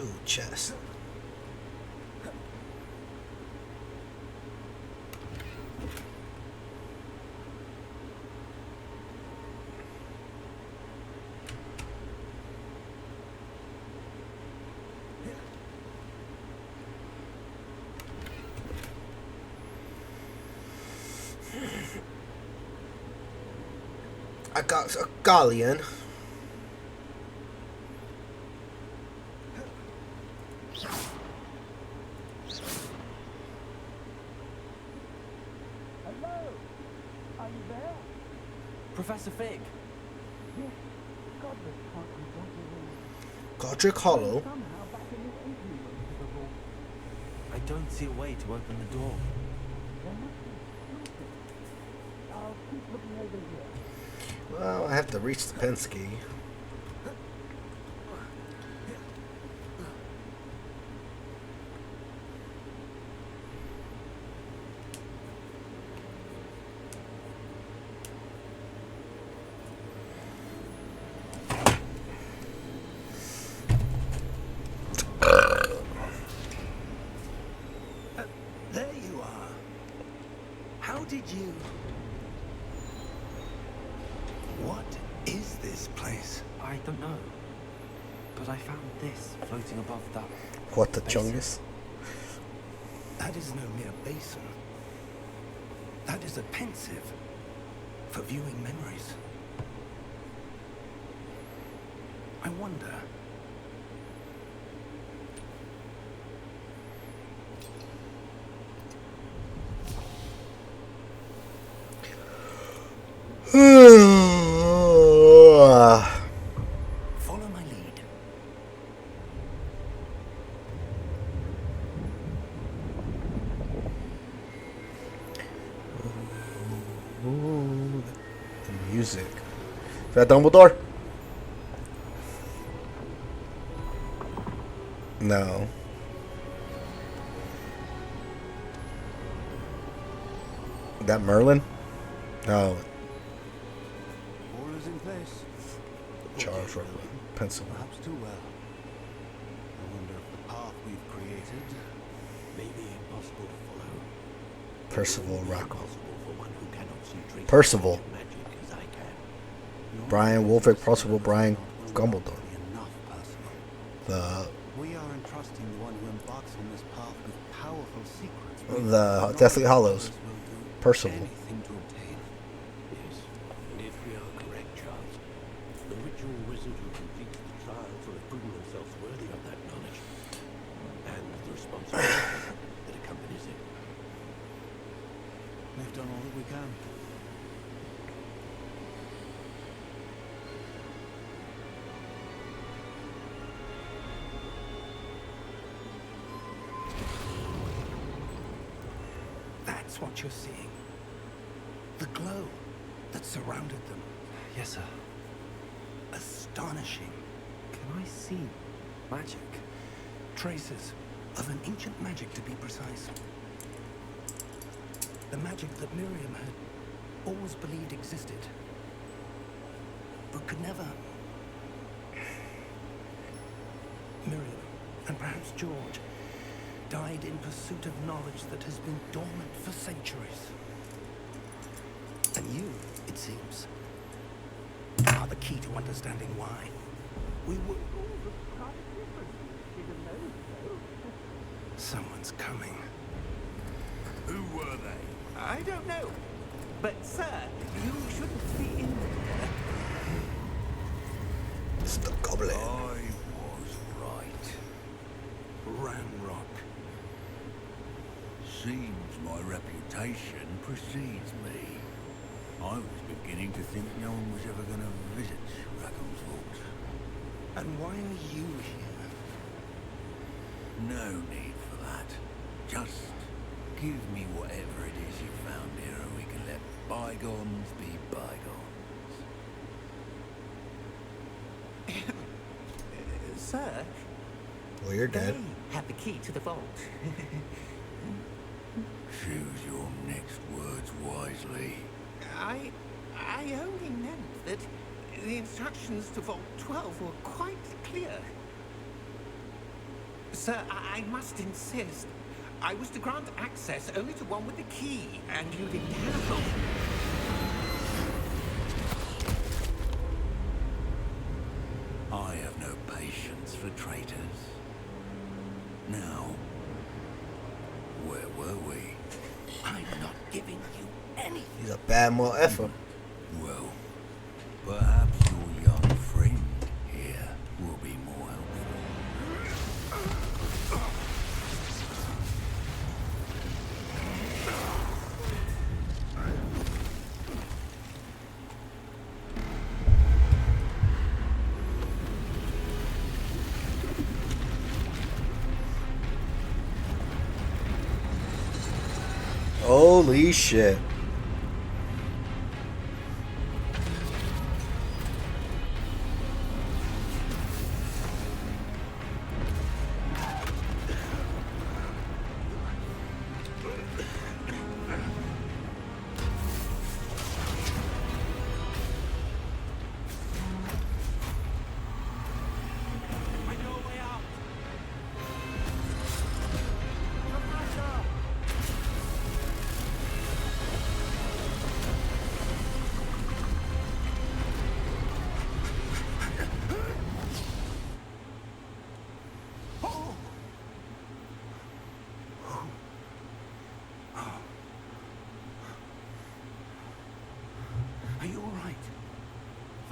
Ooh, chest. I got a galleon. Hello? Are you there? Professor Fig. Yes. Godless can't be wanting Godric Hollow. somehow back in the entry room to the vault. I don't see a way to open the door. There must be something. I'll keep looking over here. Well, I have to reach the Penske. There you are. How did you... What is this place? I don't know. But I found this floating above that. What the basin. chungus? That is no mere basin. That is a pensive for viewing memories. I wonder. Follow my lead. Ooh, the music. Is that Dumbledore? No. That Merlin? No. All is in place. Charles from Pencil. Perhaps too well. I wonder if the path we've created may be impossible to follow. Percival It will be Rockwell. impossible for one who cannot see traces Percival. of magic as I can. Brian Wolford, Percival, Brian Gumbledore. Be enough, Percival. The We are entrusting the one who embarks on this path with powerful secrets. The Deathly Hallows. Others will do Percival. anything to obtain. Yes, and if we are correct, Charles, the ritual wizard who completes the trials will have proven themselves worthy of that knowledge and the responsibility that accompanies it. We've done all that we can. That's what you're seeing. The glow that surrounded them. Yes, sir. Astonishing. Can I see magic? Traces of an ancient magic, to be precise. The magic that Miriam had always believed existed, but could never. Miriam, and perhaps George, died in pursuit of knowledge that has been dormant for centuries. And you, it seems, are the key to understanding why. We were all quite different, didn't know. Someone's coming. Who were they? I don't know. But, sir, you shouldn't be in there. It's the Goblin. I was right. Ranrock. Seems my reputation precedes me. I was beginning to think no one was ever going to visit Raggle's vault. And why are you here? No need for that. Just give me whatever it is you found here and we can let bygones be bygones. Sir? Well, you're dead. They have the key to the vault. Choose your next words wisely. I only meant that the instructions to Vault 12 were quite clear. Sir, I must insist. I was to grant access only to one with the key, and you didn't have one. I have no patience for traitors. Now, where were we? I'm not giving you anything. He's a bad motherfucker. Well, perhaps your young friend here will be more helpful. Holy shit.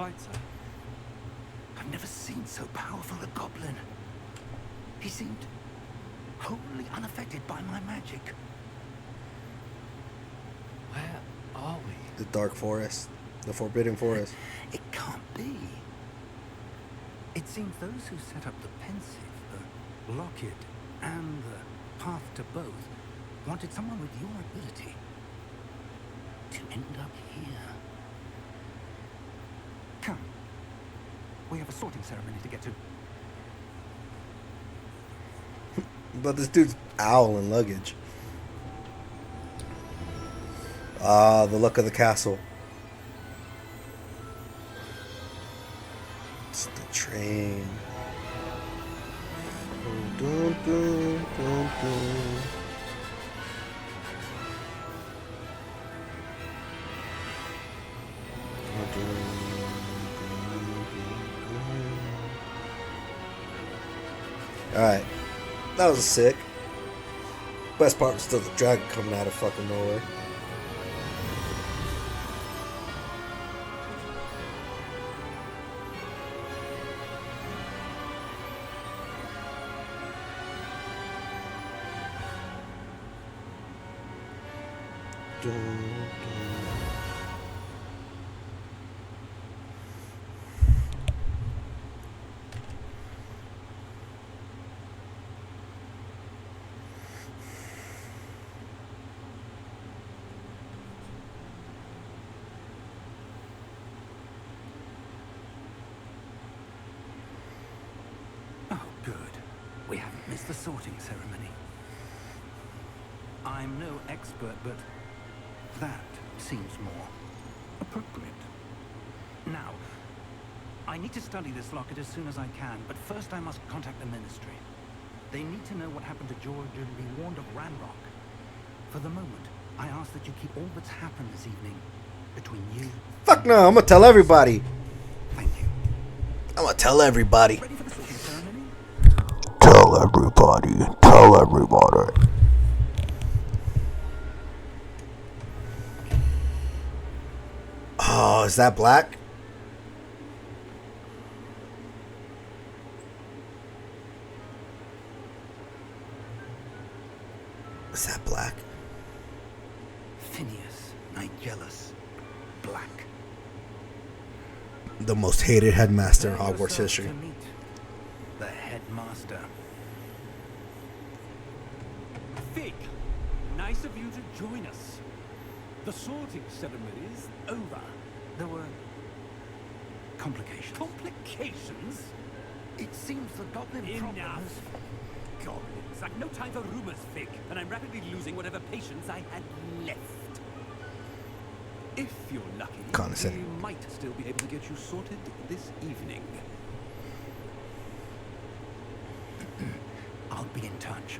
right, sir. I've never seen so powerful a goblin. He seemed wholly unaffected by my magic. Where are we? The Dark Forest. The Forbidden Forest. It can't be. It seems those who set up the Pensive, the Lockett, and the Path to Both wanted someone with your ability to end up here. Come. We have a sorting ceremony to get to. But this dude's owl and luggage. Ah, the look of the castle. It's the train. Dun, dun, dun, dun. Alright. That was sick. Best part was still the dragon coming out of fucking nowhere. Dun, dun. Oh, good. We haven't missed the sorting ceremony. I'm no expert, but that seems more appropriate. Now, I need to study this locket as soon as I can, but first I must contact the Ministry. They need to know what happened to George and be warned of Ramrock. For the moment, I ask that you keep all that's happened this evening between you. Fuck no, I'm gonna tell everybody. Thank you. I'm gonna tell everybody. Ready for the sorting ceremony? Tell everybody. Tell everybody. Oh, is that black? Is that black? Phineas, Nigellus, Black. The most hated headmaster in Prepare Hogwarts yourself history. to meet the headmaster. Fig, nice of you to join us. The sorting ceremony is over. There were complications. Complications? It seems the goblin problem Enough. has... Goblins. I've no time for rumors, Fig, and I'm rapidly losing whatever patience I had left. If you're lucky, Condescending. We might still be able to get you sorted this evening. I'll be in touch.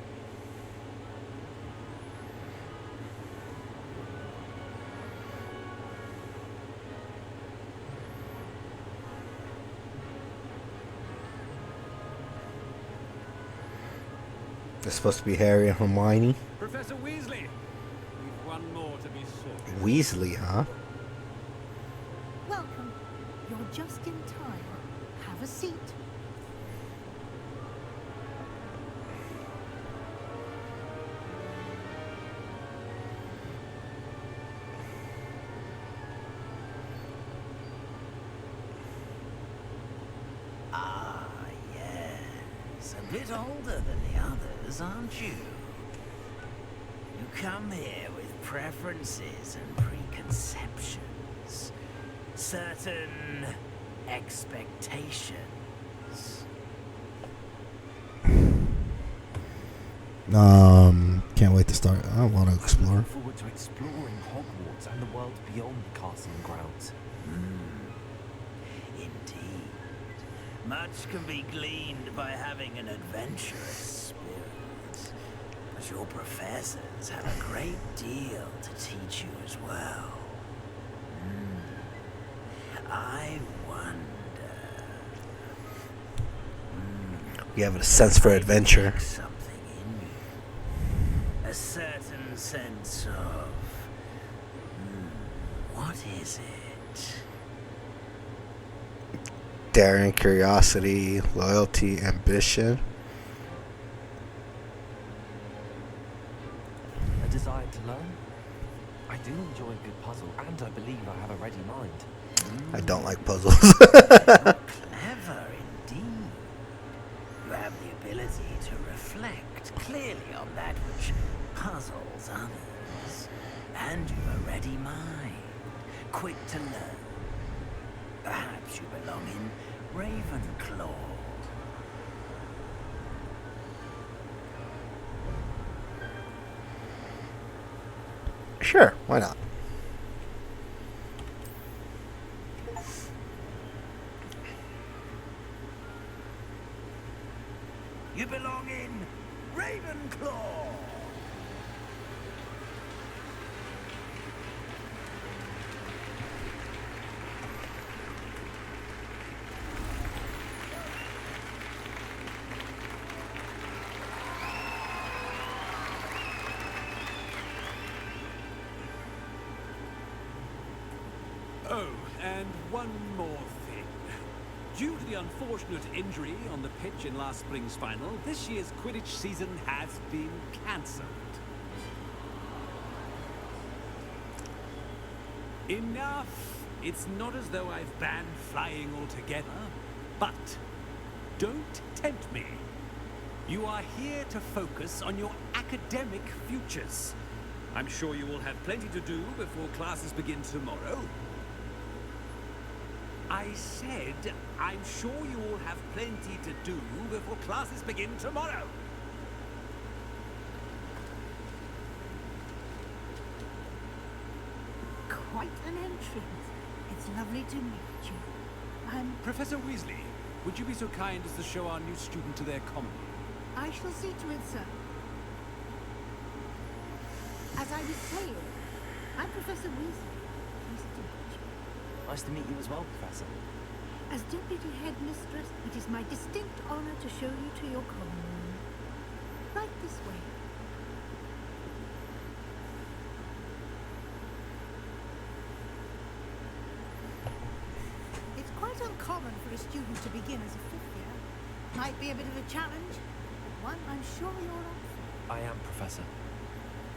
It's supposed to be Harry and Hermione. Professor Weasley, we've one more to be sorted. Weasley, huh? Welcome. You're just in time. Have a seat. Ah, yes. A bit older than the others, aren't you? You come here with preferences and preconceptions. Certain expectations. Can't wait to start. I want to explore. Look forward to exploring Hogwarts and the world beyond the castle and grounds. Indeed. Much can be gleaned by having an adventurous spirit. But your professors have a great deal to teach you as well. I wonder. We have a sense for adventure. Something in you. A certain sense of. What is it? Daring, curiosity, loyalty, ambition. A desire to learn? I do enjoy a good puzzle, and I believe I have a ready mind. I don't like puzzles. Clever indeed. You have the ability to reflect clearly on that which puzzles others. And you've a ready mind, quick to learn. Perhaps you belong in Ravenclaw. Sure, why not? You belong in Ravenclaw. Oh, and one more thing. Due to the unfortunate injury on the pitch in last spring's final, this year's Quidditch season has been cancelled. Enough! It's not as though I've banned flying altogether, but don't tempt me. You are here to focus on your academic futures. I'm sure you will have plenty to do before classes begin tomorrow. I said, I'm sure you all have plenty to do before classes begin tomorrow. Quite an entrance. It's lovely to meet you. I'm... Professor Weasley, would you be so kind as to show our new student to their common room? I shall see to it, sir. As I was saying, I'm Professor Wizzard. Pleased to meet you. Nice to meet you as well, Professor. As Deputy Headmistress, it is my distinct honor to show you to your common room. Right this way. It's quite uncommon for a student to begin as a fifth year. Might be a bit of a challenge, but one I'm sure you're up for. I am, Professor.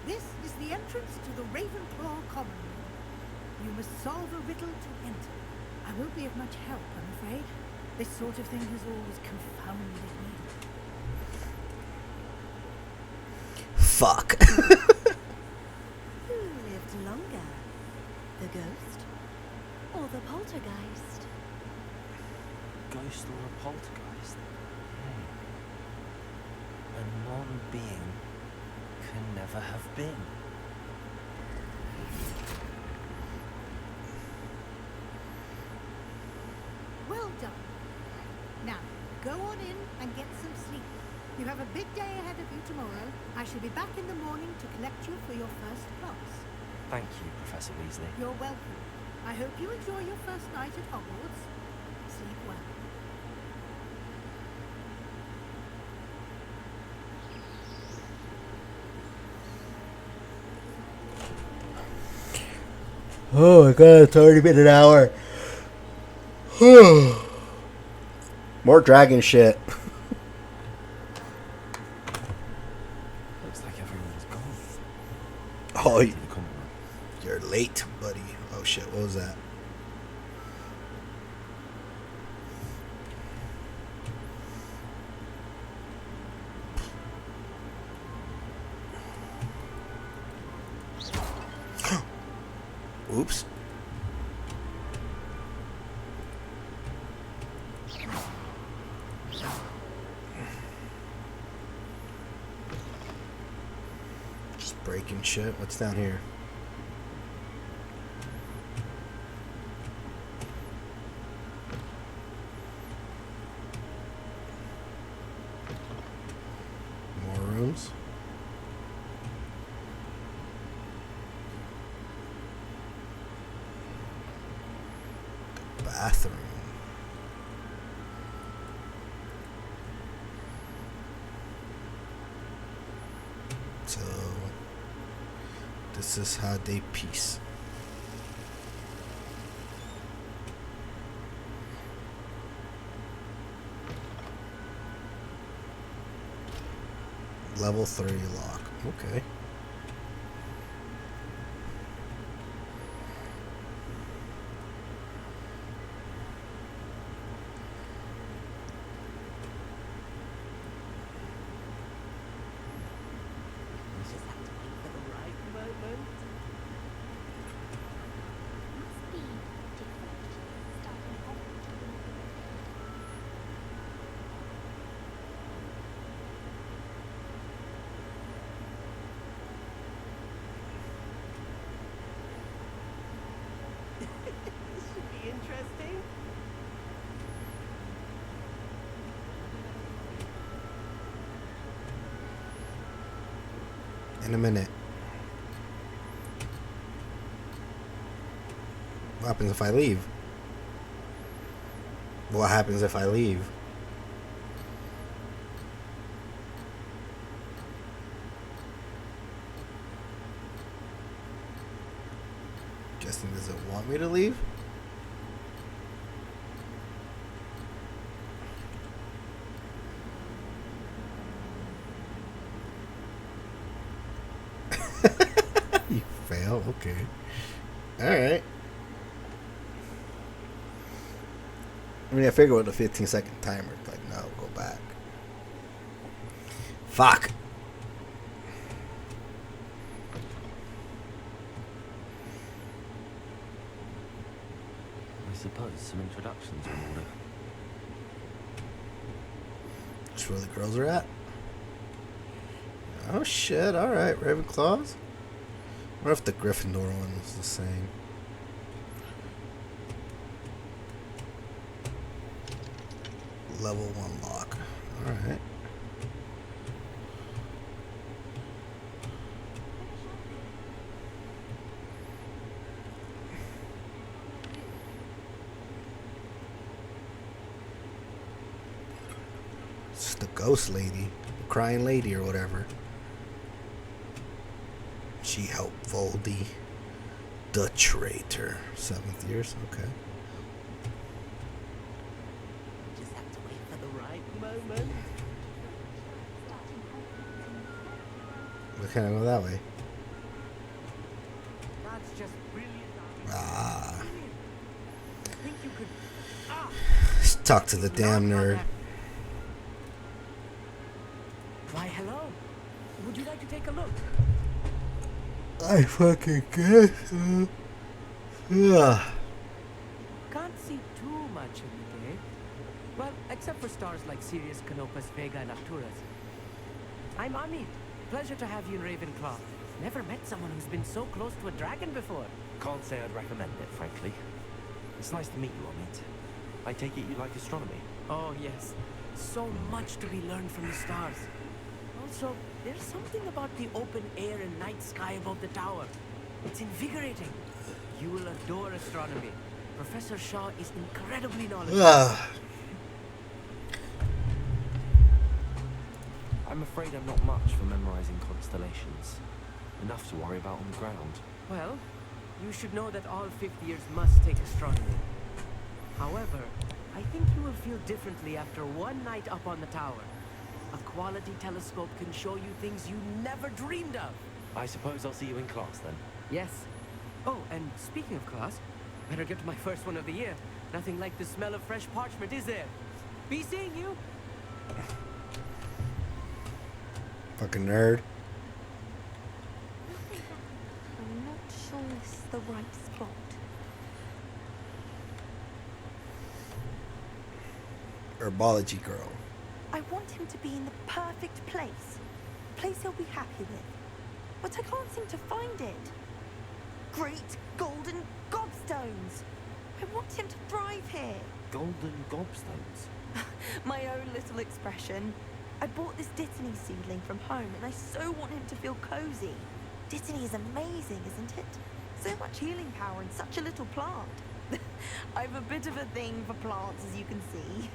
This is the entrance to the Ravenclaw common room. You must solve a riddle to enter. I won't be of much help, I'm afraid. This sort of thing has always confounded me. Fuck. Who lived longer? The ghost or the poltergeist? Ghost or a poltergeist? A non-being can never have been. Well done. Now, go on in and get some sleep. You have a big day ahead of you tomorrow. I shall be back in the morning to collect you for your first class. Thank you, Professor Weasley. You're welcome. I hope you enjoy your first night at Hogwarts. Sleep well. Oh my god, it's already been an hour. More dragon shit. Looks like everyone's gone. Oh, To the common room. you're late, buddy. Oh shit, what was that? Oops. Just breaking shit. What's down here? More rooms. Bathroom. So this is how they piece. Level 30 lock. Okay. In a minute. What happens if I leave? What happens if I leave? Guessing, does it want me to leave? You fail? Okay. Alright. I mean, I figure with a 15-second timer, it's like, no, go back. Fuck. I suppose some introductions are in order. That's where the girls are at? Oh shit, alright, Ravenclaws. I wonder if the Gryffindor one was the same. Level 1 lock. Alright. It's the ghost lady. The crying lady or whatever. She helped Voldy, the traitor. 7th years, okay. Just have to wait for the right moment. We can't go that way. That's just brilliant. Ah. I think you could. Ah! Let's talk to the damn nerd. Why, hello. Would you like to take a look? I fucking guess. Yeah. Can't see too much in the day. Well, except for stars like Sirius, Canopus, Vega, and Arcturus. I'm Amit. Pleasure to have you in Ravenclaw. Never met someone who's been so close to a dragon before. Can't say I'd recommend it, frankly. It's nice to meet you, Amit. I take it you like astronomy? Oh, yes. So much to be learned from the stars. Also, there's something about the open air and night sky above the tower. It's invigorating. You will adore astronomy. Professor Shaw is incredibly knowledgeable. I'm afraid I'm not much for memorizing constellations. Enough to worry about on the ground. Well, you should know that all 5th years must take astronomy. However, I think you will feel differently after one night up on the tower. A quality telescope can show you things you never dreamed of. I suppose I'll see you in class then. Yes. Oh, and speaking of class, better get to my first one of the year. Nothing like the smell of fresh parchment, is there? Be seeing you. Fucking nerd. I'm not sure this is the right spot. Herbology girl. I want him to be in the perfect place. A place he'll be happy with. But I can't seem to find it. Great golden gobstones! I want him to thrive here. Golden gobstones? My own little expression. I bought this Dittany seedling from home and I so want him to feel cozy. Dittany is amazing, isn't it? So much healing power in such a little plant. I've a bit of a thing for plants, as you can see.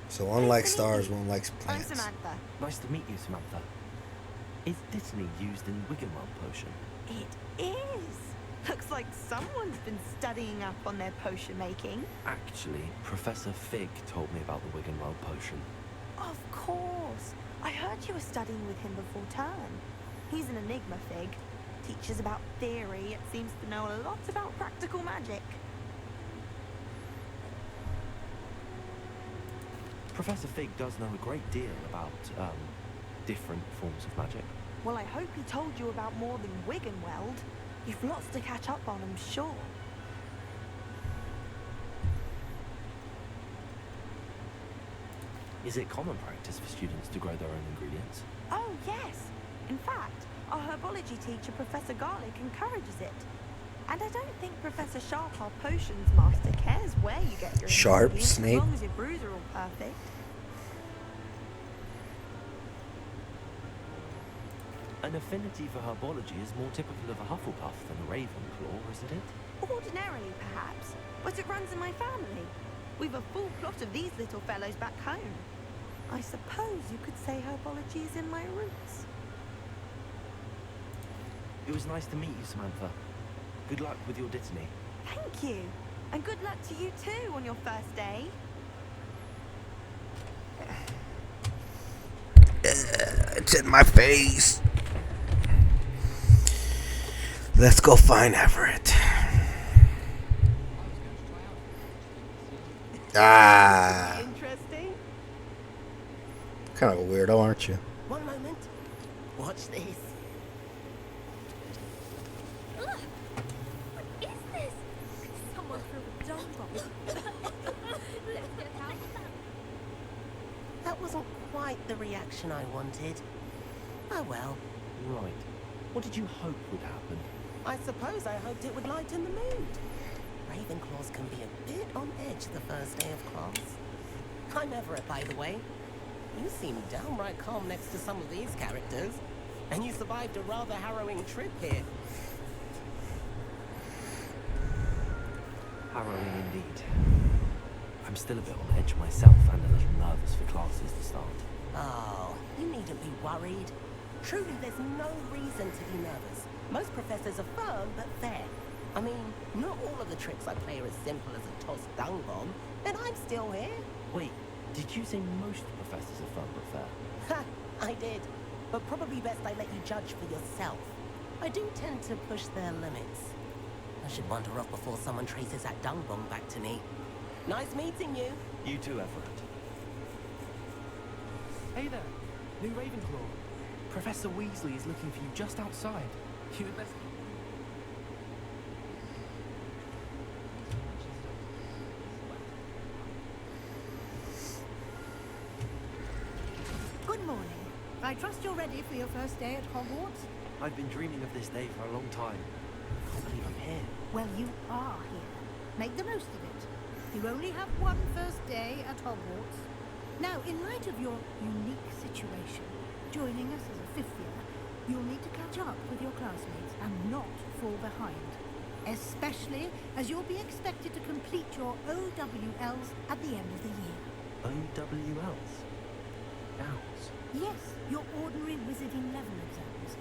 So unlike stars, one likes I'm plants. Samantha. Nice to meet you, Samantha. Is Dittany used in Wiggenweld potion? It is. Looks like someone's been studying up on their potion making. Actually, Professor Fig told me about the Wiggenweld potion. Of course. I heard you were studying with him before term. He's an enigma, Fig. Teaches about theory, it seems to know a lot about practical magic. Professor Fig does know a great deal about, different forms of magic. Well, I hope he told you about more than Wiggenweld. You've lots to catch up on, I'm sure. Is it common practice for students to grow their own ingredients? Oh, yes. In fact, our herbology teacher, Professor Garlic, encourages it. And I don't think Professor Sharp, our potions master, cares where you get your Sharp, ingredients, Snape. as long as your brews are all perfect. An affinity for herbology is more typical of a Hufflepuff than a Ravenclaw, isn't it? Ordinarily, perhaps, but it runs in my family. We've a full plot of these little fellows back home. I suppose you could say herbology is in my roots. It was nice to meet you, Samantha. Good luck with your Dittany. Thank you. And good luck to you too on your first day. It's in my face. Let's go find Everett. Ah. Interesting. Kind of a weirdo, aren't you? One moment. Watch this. Ugh. What is this? Someone threw a dung bomb. Let's get out of that. That wasn't quite the reaction I wanted. Oh well. Right. What did you hope would happen? I suppose I hoped it would lighten the mood. Ravenclaws can be a bit on edge the first day of class. I'm Everett, by the way. You seem downright calm next to some of these characters. And you survived a rather harrowing trip here. Harrowing indeed. I'm still a bit on edge myself and a little nervous for classes to start. Oh, you needn't be worried. Truly, there's no reason to be nervous. Most professors are firm but fair. I mean, not all of the tricks I play are as simple as a tossed dung bomb, and I'm still here. Wait, did you say most professors are firm but fair? Ha! I did. But probably best I let you judge for yourself. I do tend to push their limits. I should wander off before someone traces that dung bomb back to me. Nice meeting you. You too, Everett. Hey there, new Ravenclaw. Professor Weasley is looking for you just outside. You had best... Good morning. I trust you're ready for your first day at Hogwarts? I've been dreaming of this day for a long time. I can't believe I'm here. Well, you are here. Make the most of it. You only have one first day at Hogwarts. Now, in light of your unique situation, joining us as a fifth year, you'll need to catch up with your classmates and not fall behind. Especially as you'll be expected to complete your OWLs at the end of the year. OWLs? Owls? Yes, your ordinary wizarding level exams.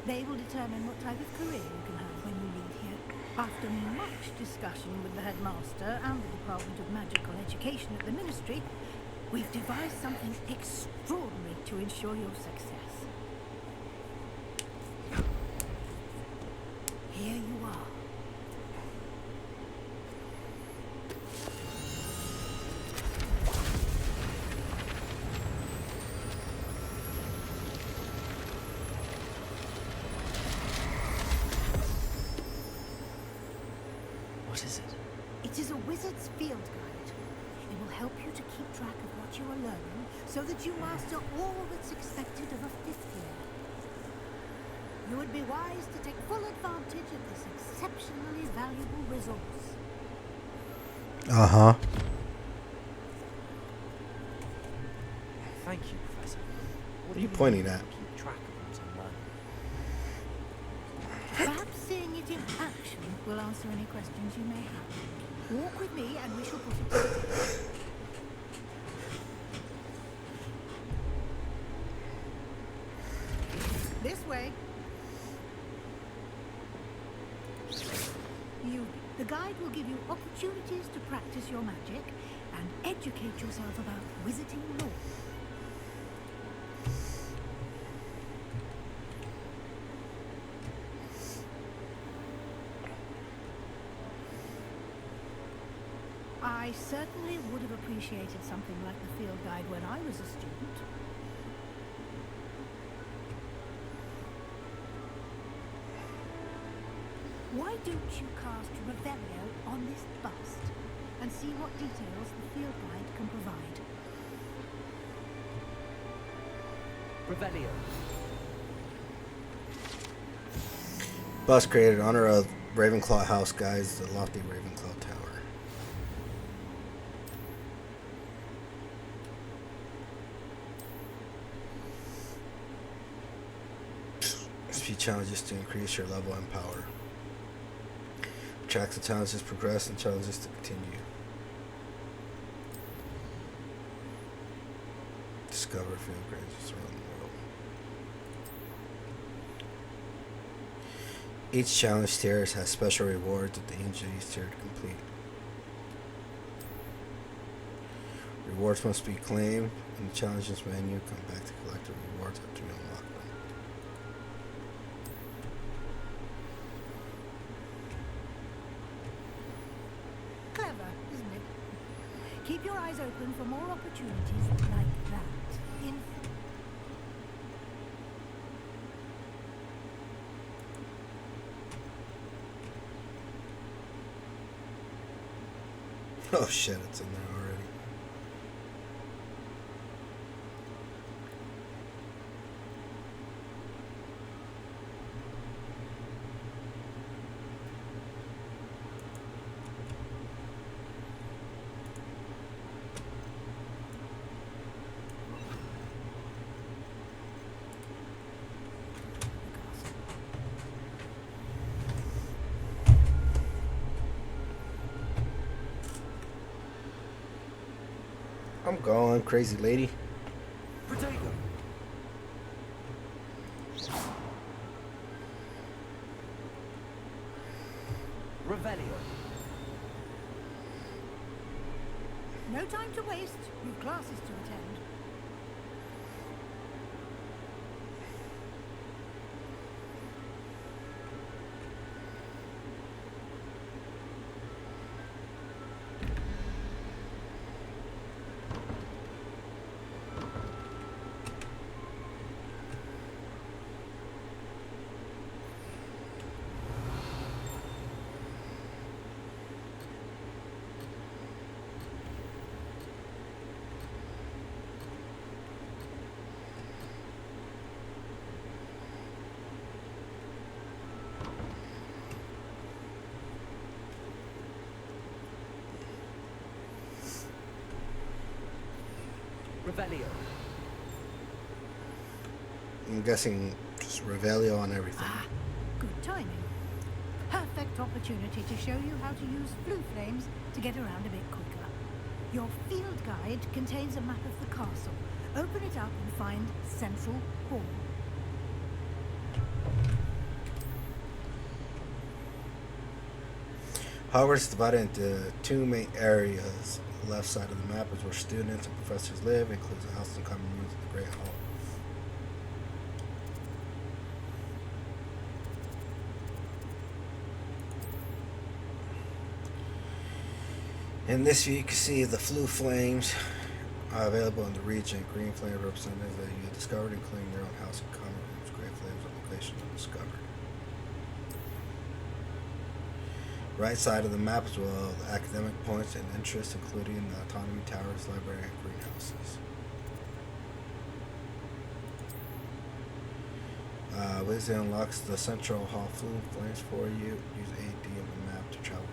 They will determine what type of career you can have when you leave here. After much discussion with the headmaster and the Department of Magical Education at the Ministry, we've devised something extraordinary to ensure your success. Here you are. What is it? It is a wizard's field guide. It will help you to keep track of what you are learning so that you master all that's expected of a fifth year. You would be wise to take full advantage of this exceptionally valuable resource. Uh-huh. Thank you, Professor. What are you pointing at? Keep track of what I'm learning. Perhaps seeing it in action will answer any questions you may have. Walk with me and we shall put it together. This way. The guide will give you opportunities to practice your magic and educate yourself about wizarding lore. I certainly would have appreciated something like the field guide when I was a student. Why don't you cast Revelio on this bust and see what details the field guide can provide? Revelio. Bust created in honor of Ravenclaw House, guys, the lofty Ravenclaw Tower. XP challenges to increase your level and power. Tracks the challenges progress and challenges to continue. Discover field grades around the world. Each challenge tier has special rewards at the end of each tier to complete. Rewards must be claimed in the challenges menu. Come back to collect the rewards after you unlock them. Clever, isn't it? Keep your eyes open for more opportunities like that. In Oh shit, it's in there already. I'm going, crazy lady. Potato. Revelio. no time to waste. You've classes to attend. Revelio. I'm guessing just Revelio on everything. Ah, good timing. Perfect opportunity to show you how to use blue flames to get around a bit quicker. Your field guide contains a map of the castle. Open it up and find Central Hall. However, it's divided into two main areas. The left side of the map is where students and professors live, includes the house and common rooms of the Great Hall. In this view, you can see the blue flames are available in the region. Green flames represent that you have discovered, including your own house and common rooms. Gray flames are locations undiscovered. Right side of the map as well, the academic points and interest, including the autonomy towers, library, and greenhouses. Wizzard unlocks the Central Hall Flume Flames for you. Use AD of the map to travel.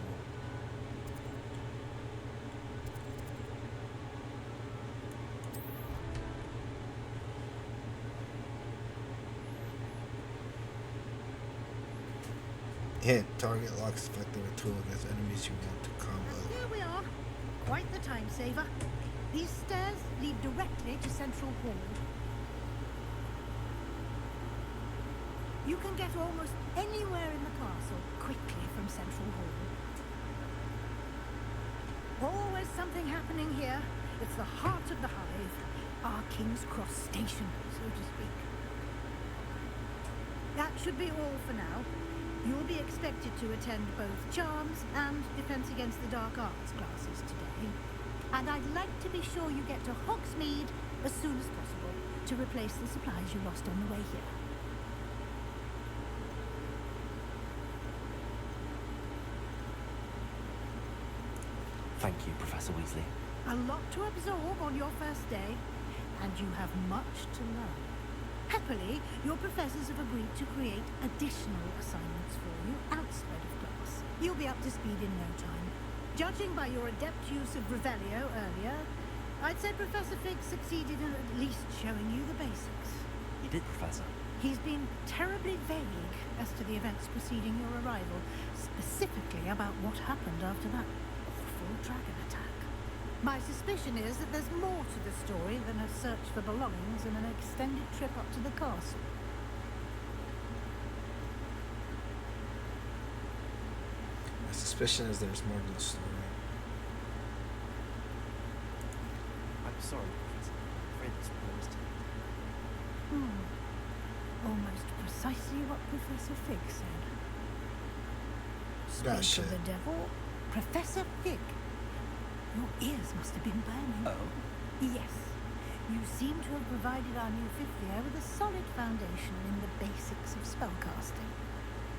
Hint, target locks effective a tool against enemies you want to combo. Here we are. Quite the time saver. These stairs lead directly to Central Hall. You can get almost anywhere in the castle quickly from Central Hall. Always something happening here. It's the heart of the hive. Our King's Cross station, so to speak. That should be all for now. You'll be expected to attend both Charms and Defense Against the Dark Arts classes today. And I'd like to be sure you get to Hogsmeade as soon as possible to replace the supplies you lost on the way here. Thank you, Professor Weasley. A lot to absorb on your first day, and you have much to learn. Happily, your professors have agreed to create additional assignments for you outside of class. You'll be up to speed in no time. Judging by your adept use of Revelio earlier, I'd say Professor Fig succeeded in at least showing you the basics. He did, Professor. He's been terribly vague as to the events preceding your arrival, specifically about what happened after that awful dragon attack. My suspicion is that there's more to the story than a search for belongings and an extended trip up to the castle. My suspicion is there's more to the story. I'm sorry, Professor. I'm afraid it's closed. Almost precisely what Professor Fig said. Ah, Speak shit. of the devil, Professor Fig. Your ears must have been burning. Oh? Yes. You seem to have provided our new fifth year with a solid foundation in the basics of spellcasting.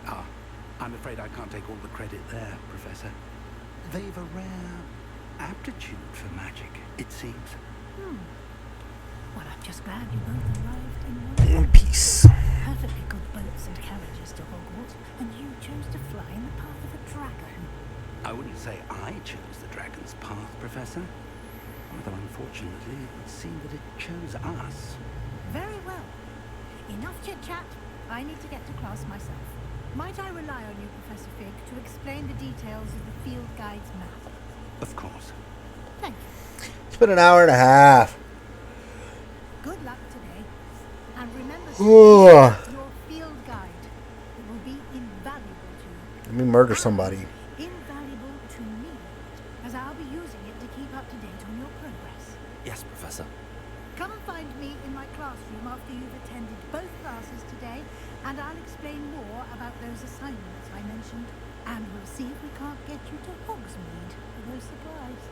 Ah, I'm afraid I can't take all the credit there, Professor. They've a rare aptitude for magic, it seems. Well, I'm just glad you both arrived in One Piece. perfectly good boats and carriages to Hogwarts, and you chose to fly in the path of a dragon. I wouldn't say I chose the dragon's path, Professor. Although unfortunately, it would seem that it chose us. Very well. Enough chit-chat. I need to get to class myself. Might I rely on you, Professor Fig, to explain the details of the field guide's map? Of course. Thank you. It's been an hour and a half. Good luck today. And remember, Ugh. your field guide. It will be invaluable to you. Let me murder somebody. Invaluable to me, as I'll be using it to keep up to date on your progress. Yes, Professor. Come and find me in my classroom after you've attended both classes today, and I'll explain more about those assignments I mentioned, and we'll see if we can't get you to Hogsmeade for those supplies.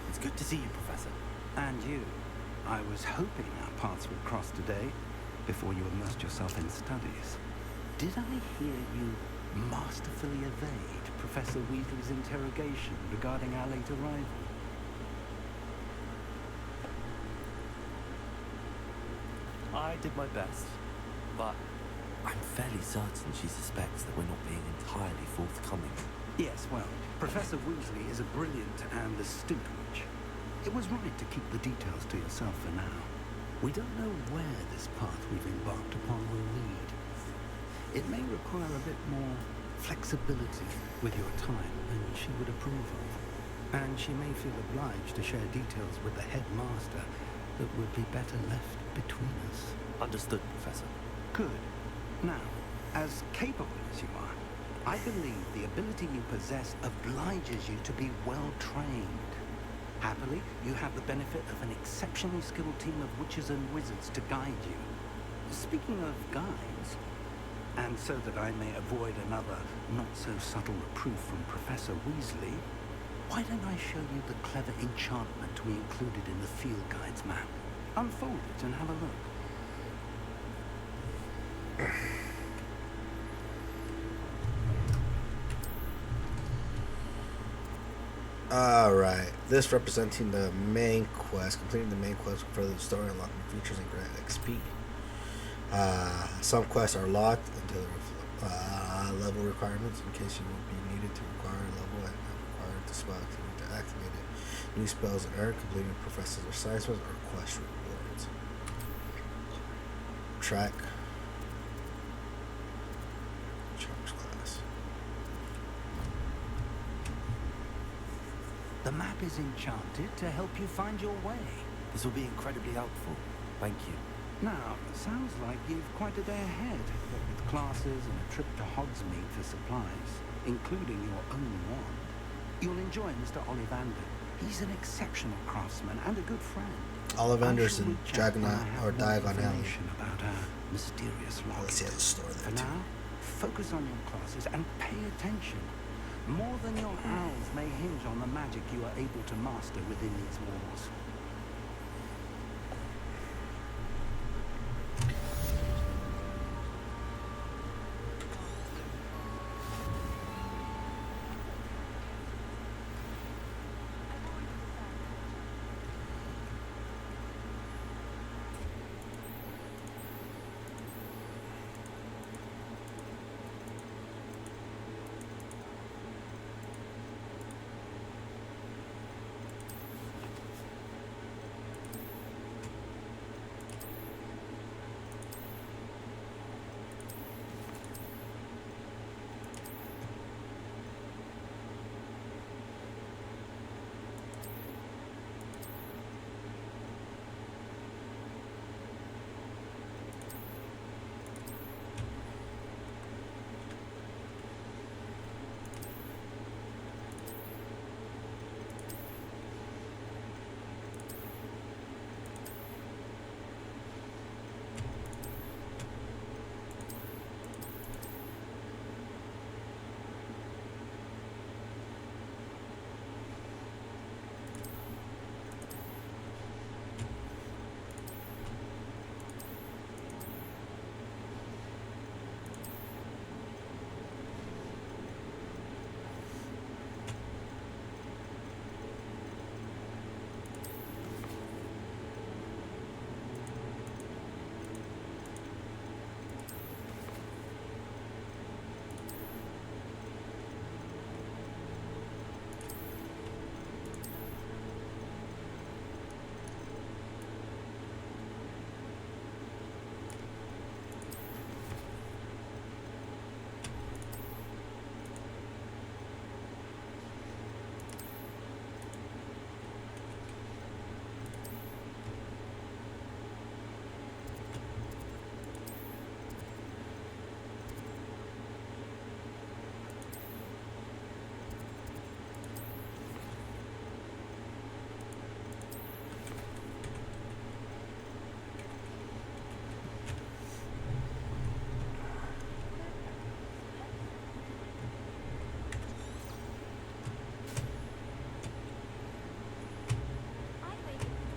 It's good to see you, Professor. And you. I was hoping our paths would cross today before you immersed yourself in studies. Did I hear you masterfully evade Professor Weasley's interrogation regarding our late arrival? I did my best, but I'm fairly certain she suspects that we're not being entirely forthcoming. Yes, well, Professor Weasley is a brilliant and astute witch. It was right to keep the details to yourself for now. We don't know where this path we've embarked upon will lead. It may require a bit more flexibility with your time than she would approve of. And she may feel obliged to share details with the headmaster that would be better left between us. Understood, Professor. Good. Now, as capable as you are, I believe the ability you possess obliges you to be well trained. Happily, you have the benefit of an exceptionally skilled team of witches and wizards to guide you. Speaking of guides, and so that I may avoid another not-so-subtle reproof from Professor Weasley, why don't I show you the clever enchantment we included in the field guide's map? Unfold it and have a look. Alright. This representing the main quest. Completing the main quest will further the story, unlocking features, and grant XP. Some quests are locked until level requirements in case you will be needed to require a level and have required the spell activity to activate it. New spells and earn completing professors' assignments or quest rewards. Track. Charms class. The map is enchanted to help you find your way. This will be incredibly helpful. Thank you. Now, sounds like you've quite a day ahead, what with classes and a trip to Hogsmeade for supplies, including your own wand. You'll enjoy Mr. Ollivander. He's an exceptional craftsman and a good friend. Ollivanders and Diagon Alley. About our mysterious lock. Let's see the store For there too. now, focus on your classes and pay attention. More than your owls may hinge on the magic you are able to master within these walls.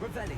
Revelio.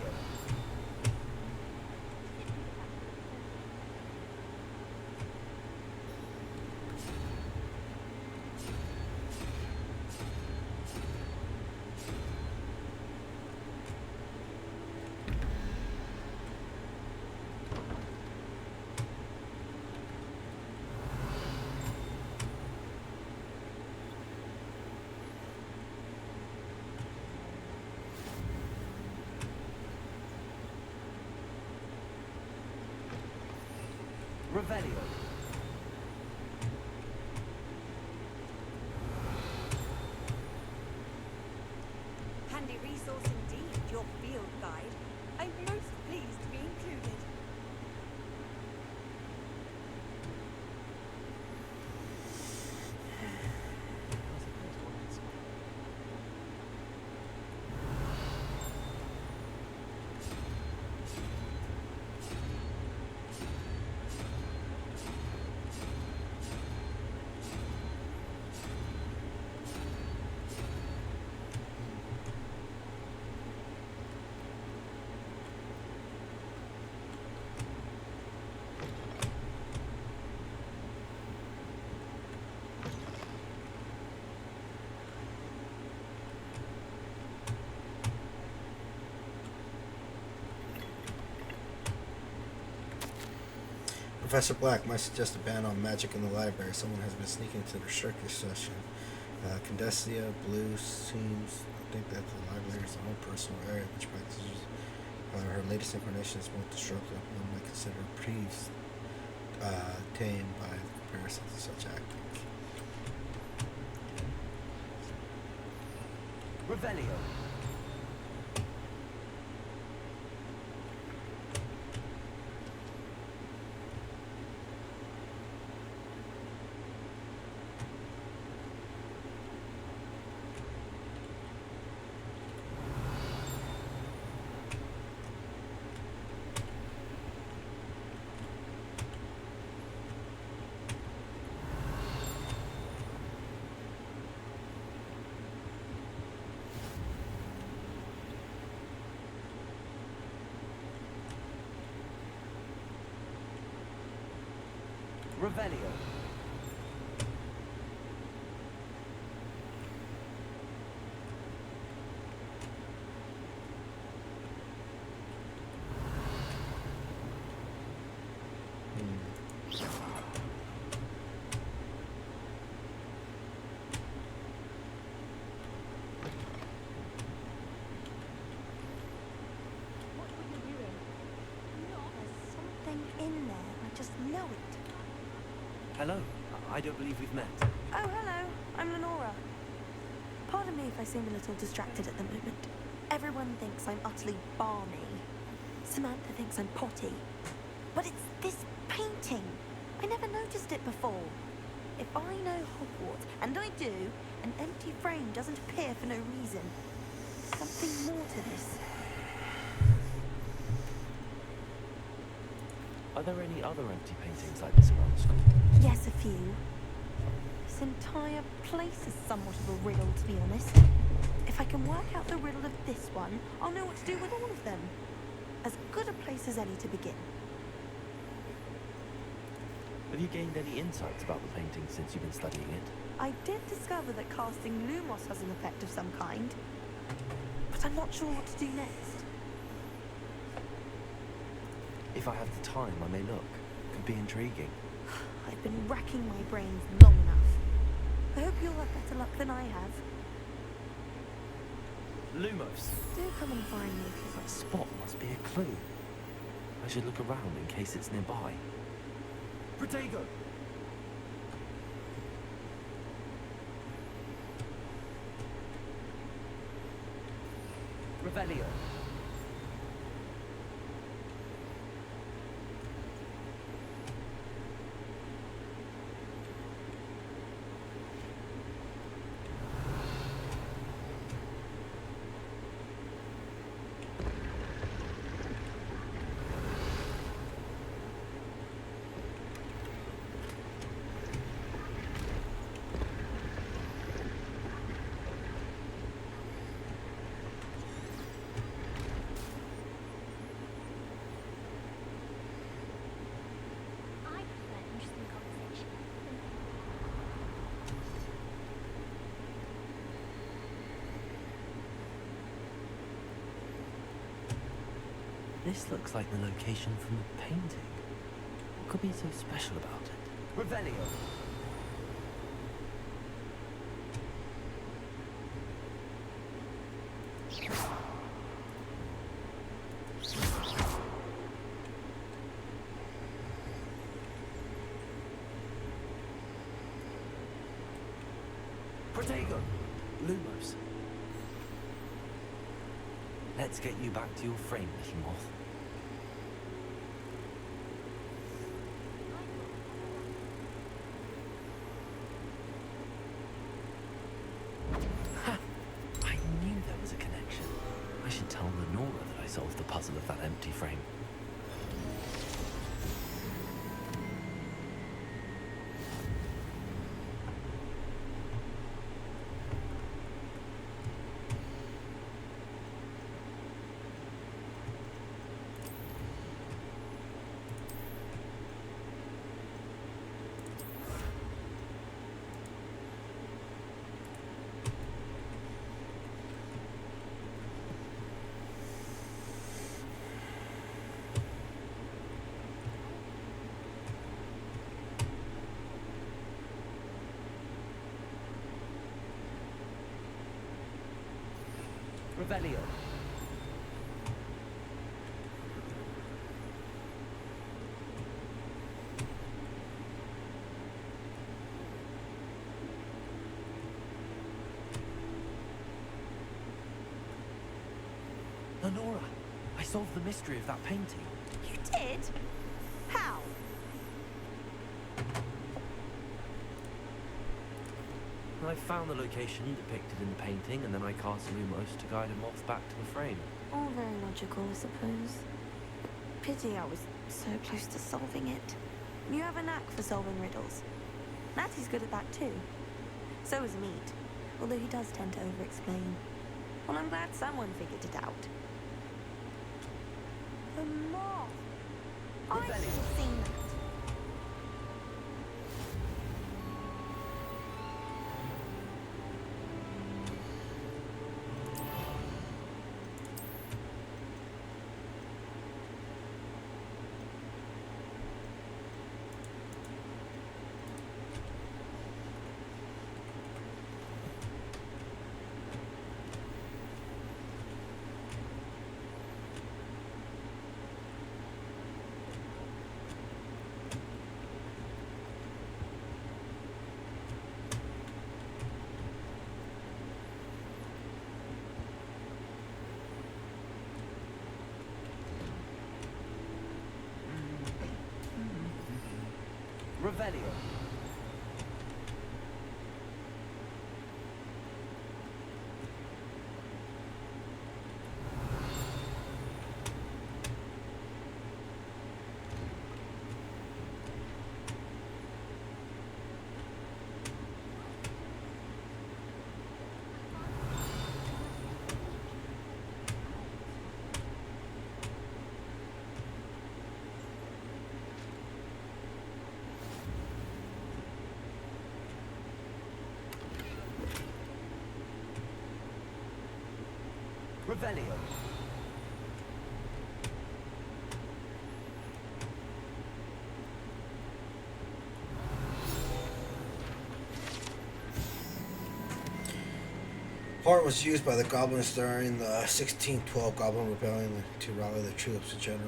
Revelio. Handy resource indeed, your field guide. I'm most pleased to be included. Professor Black might suggest a ban on magic in the library. Someone has been sneaking to the restricted session. Condesia Blue seems I think that the library is her own personal area which practices her latest incarnation is most destructive. One might consider Preves tame by comparison to such acting. Revelio. Revelio. What were you doing? There's something in there. I just know it. Hello. I don't believe we've met. Oh, hello. I'm Lenora. Pardon me if I seem a little distracted at the moment. Everyone thinks I'm utterly balmy. Samantha thinks I'm potty. But it's this painting. I never noticed it before. If I know Hogwarts, and I do, an empty frame doesn't appear for no reason. Something more to this. Are there any other empty paintings like this around the school? Yes, a few. This entire place is somewhat of a riddle, to be honest. If I can work out the riddle of this one, I'll know what to do with all of them. As good a place as any to begin. Have you gained any insights about the painting since you've been studying it? I did discover that casting Lumos has an effect of some kind, but I'm not sure what to do next. If I have the time, I may look. Could be intriguing. I've been racking my brains long enough. I hope you'll have better luck than I have. Lumos. Do come and find me if you've That spot must be a clue. I should look around in case it's nearby. Protego! Revelio. I prefer interesting conversation. This looks like the location from the painting. What could be so special about it? Revelio. Protego. Lumos. Let's get you back to your frame, little moth. Ha! I knew there was a connection. I should tell Lenora that I solved the puzzle of that empty frame. Revelio. Lenora, I solved the mystery of that painting. You did? How? I found the location depicted in the painting, and then I cast Lumos to guide a moth back to the frame. All very logical, I suppose. Pity I was so close to solving it. You have a knack for solving riddles. Natty's good at that too. So is Meat, although he does tend to over-explain. Well, I'm glad someone figured it out. The moth! I haven't seen that. Revelio. Revelio. Port was used by the goblins during the 1612 Goblin Rebellion to rally the troops. Generally,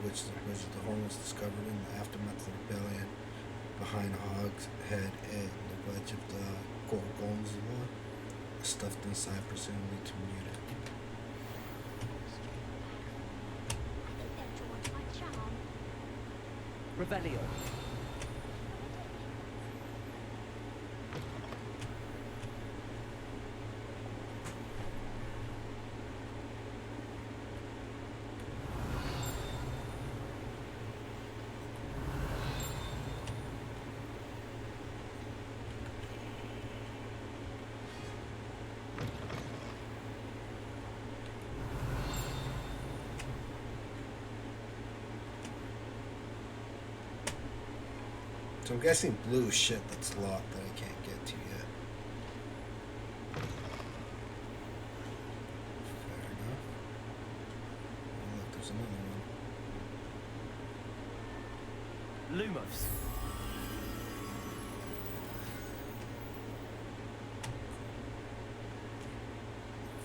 which the horn was discovered in the aftermath of the rebellion behind Hog's head and the wedge of the Gorgonzola, stuffed inside, presumably to mute it. Revelio. So I'm guessing blue is shit that's locked that I can't get to yet. Fair enough. Oh, look, there's another one. Lumos.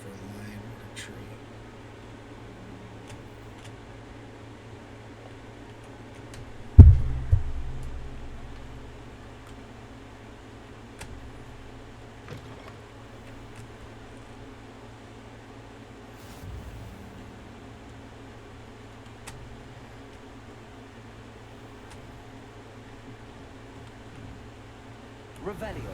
For a lion or a tree. Revelio.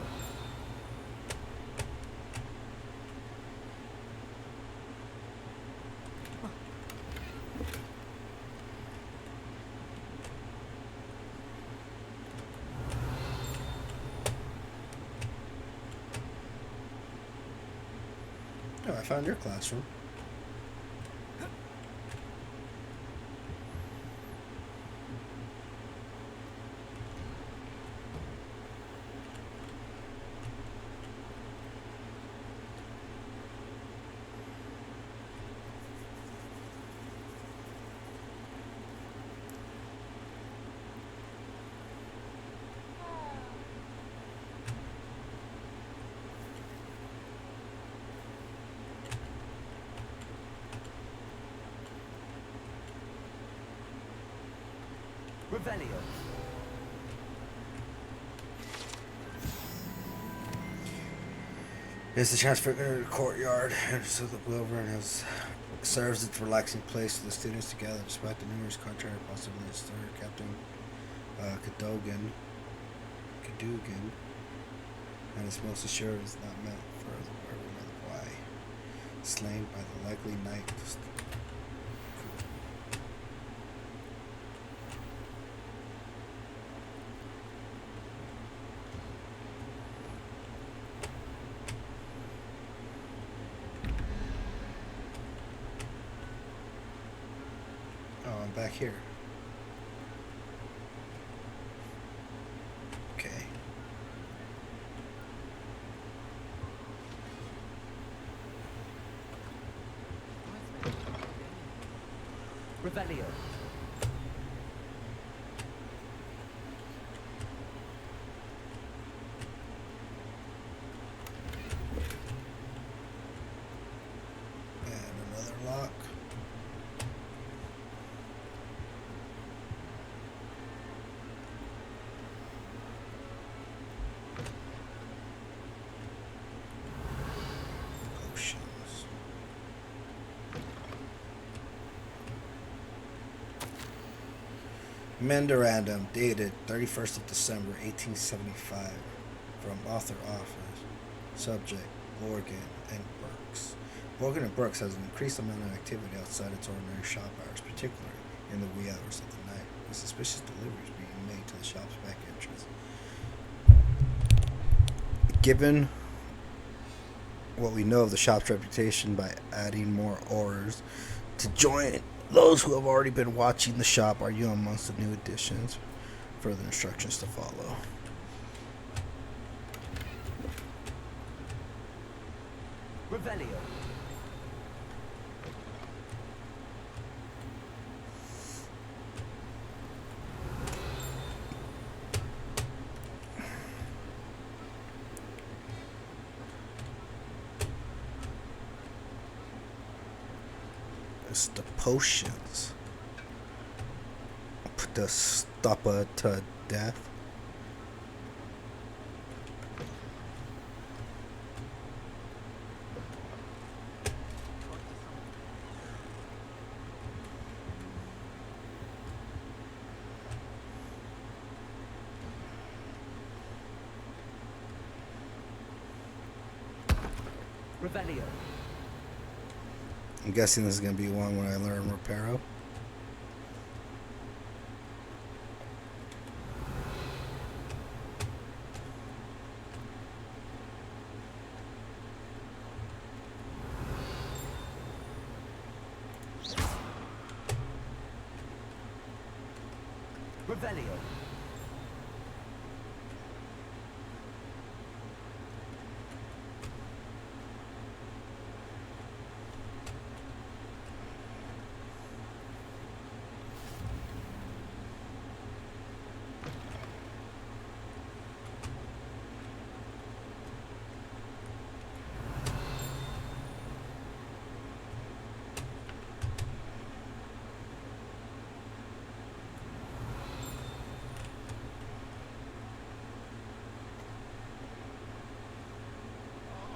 Oh, I found your classroom. Revelio. It's the transfigured courtyard, and so the over and serves its relaxing place for the students to gather, despite the numerous contrary possibilities. Sir Captain Cadogan, and it's most assured is not meant for the word another why. Slain by the likely night. Oh, I'm back here. Okay. Revelio. And another lock. Potions. Memorandum dated 31st of December 1875 from author office. Subject Morgan and Burks. Morgan and Burks has an increased amount of activity outside its ordinary shop hours, particularly in the wee hours of the night, with suspicious deliveries being made to the shop's back entrance. Given what we know of the shop's reputation by adding more orders to join those who have already been watching the shop, are you amongst the new additions? Further instructions to follow. Revelio. It's the potions. Put the stopper to death. Revelio. I'm guessing this is going to be one where I learn Reparo. Revelio.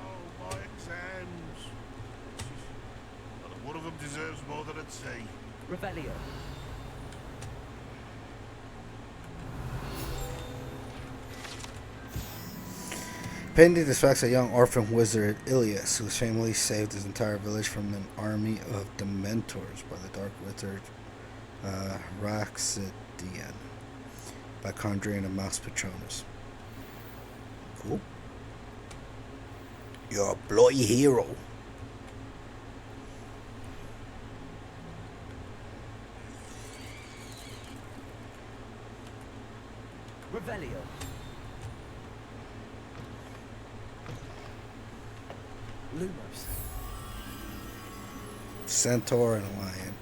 Oh, my exams. Not one of them deserves more than I'd say. Revelio. Pending this fact, a young orphan wizard, Ilias, whose family saved his entire village from an army of dementors by the dark wizard Raxidian by conjuring a mouse patronus. Cool. You're a bloody hero. Revelio. Lumos. Centaur and a lion.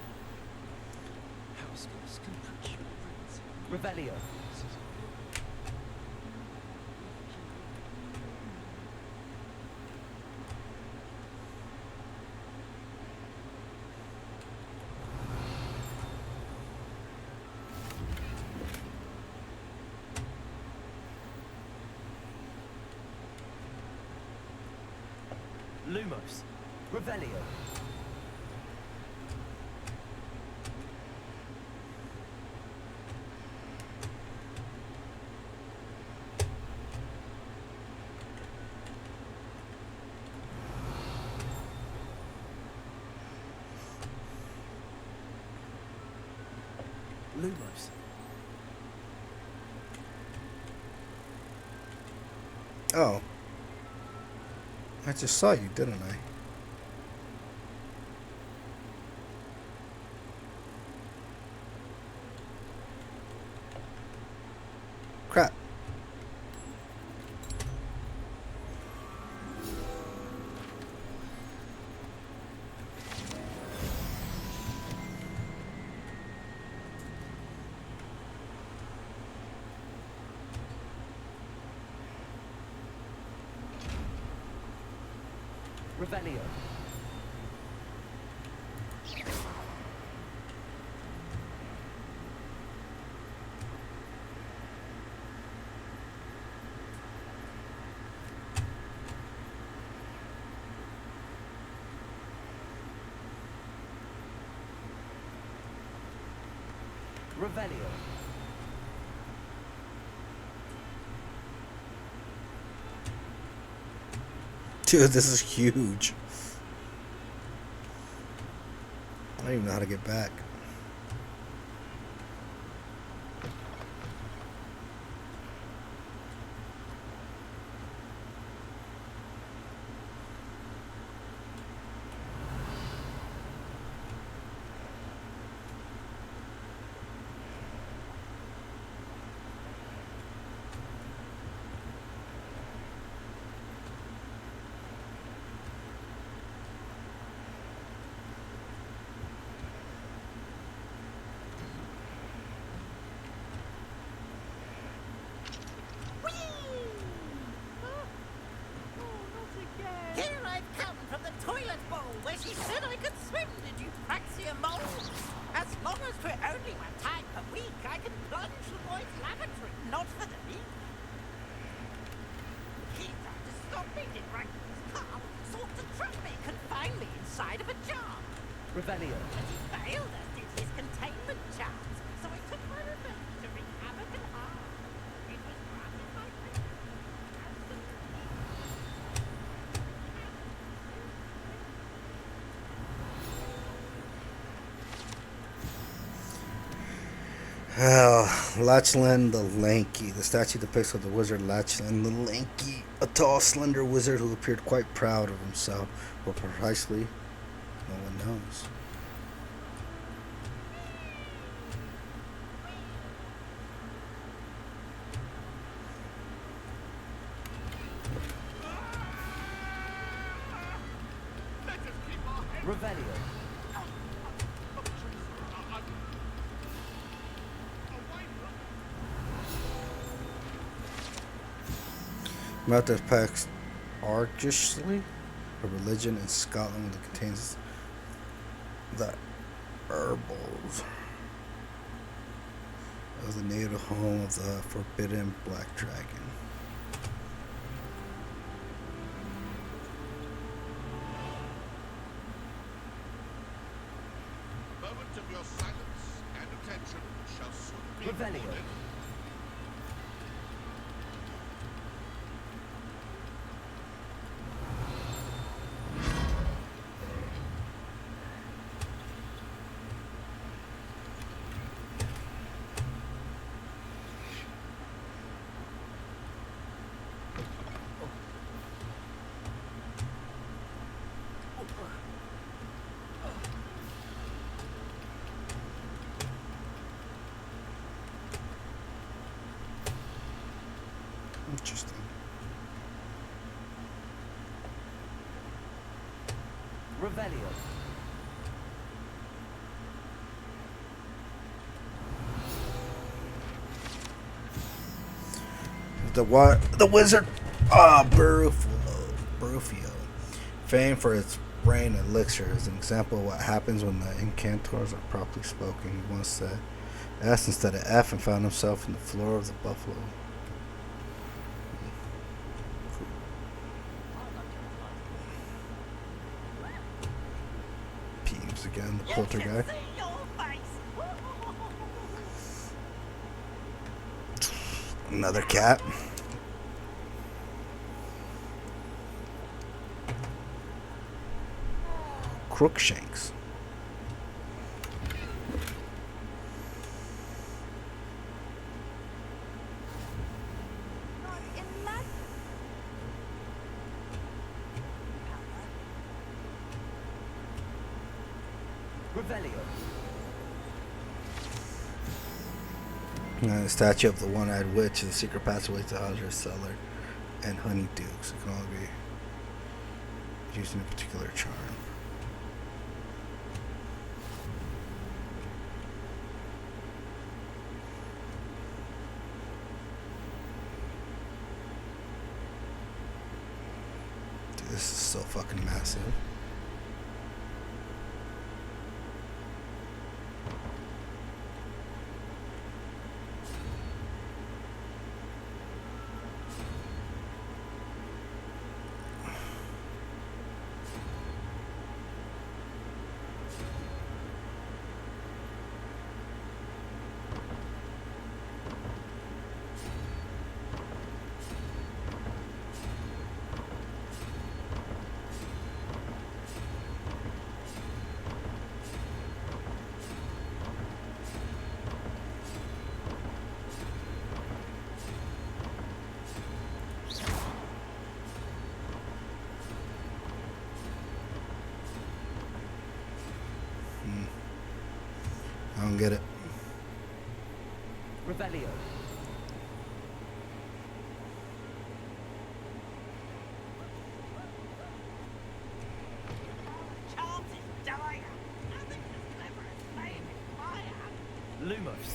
Revelio. Lumos. Revelio. Lumos. Oh. I just saw you, didn't I? Crap. Revelio. Revelio. Dude, this is huge. I don't even know how to get back. Here I've come from the toilet bowl where she said I could swim, did you praxia mole? As long as for only 1 time per week, I can plunge the boys' lavatory, not for the week. He tried to stop me, did right in his car, sought to trap me, confine me inside of a jar. Revelio. But he failed, as did his containment charms, so I took my revenge to wreak havoc and harm. It was granted my fate. Lachlan the Lanky. The statue depicts of the wizard Lachlan the Lanky, a tall, slender wizard who appeared quite proud of himself, but precisely, no one knows. Revelio. Mount depicts Argishly, a religion in Scotland that contains the herbals of the native home of the forbidden black dragon. Moment of your silence and attention shall soon be Revelio. recorded. Interesting. Revelio. The wizard Brufio, famed for its brain elixir, is an example of what happens when the incantors are properly spoken. He once said S instead of F and found himself in the floor of the buffalo. Peeves again, the Poulter guy. Another cat. Crookshanks. Revelio. The statue of the one-eyed witch is a secret passageway to Hodger's cellar and honeydukes. It can only be used in a particular charm. Dude, this is so fucking massive. I don't get it. Revelio. Charles is dire. Nothing as clever as playing with fire. Lumos.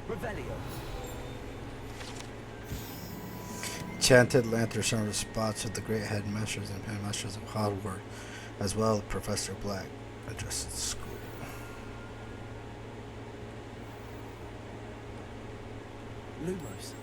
Revelio. Enchanted lantern shown the spots of the great headmasters and headmasters of Hogwarts, as well as Professor Black addresses the school. Lumos.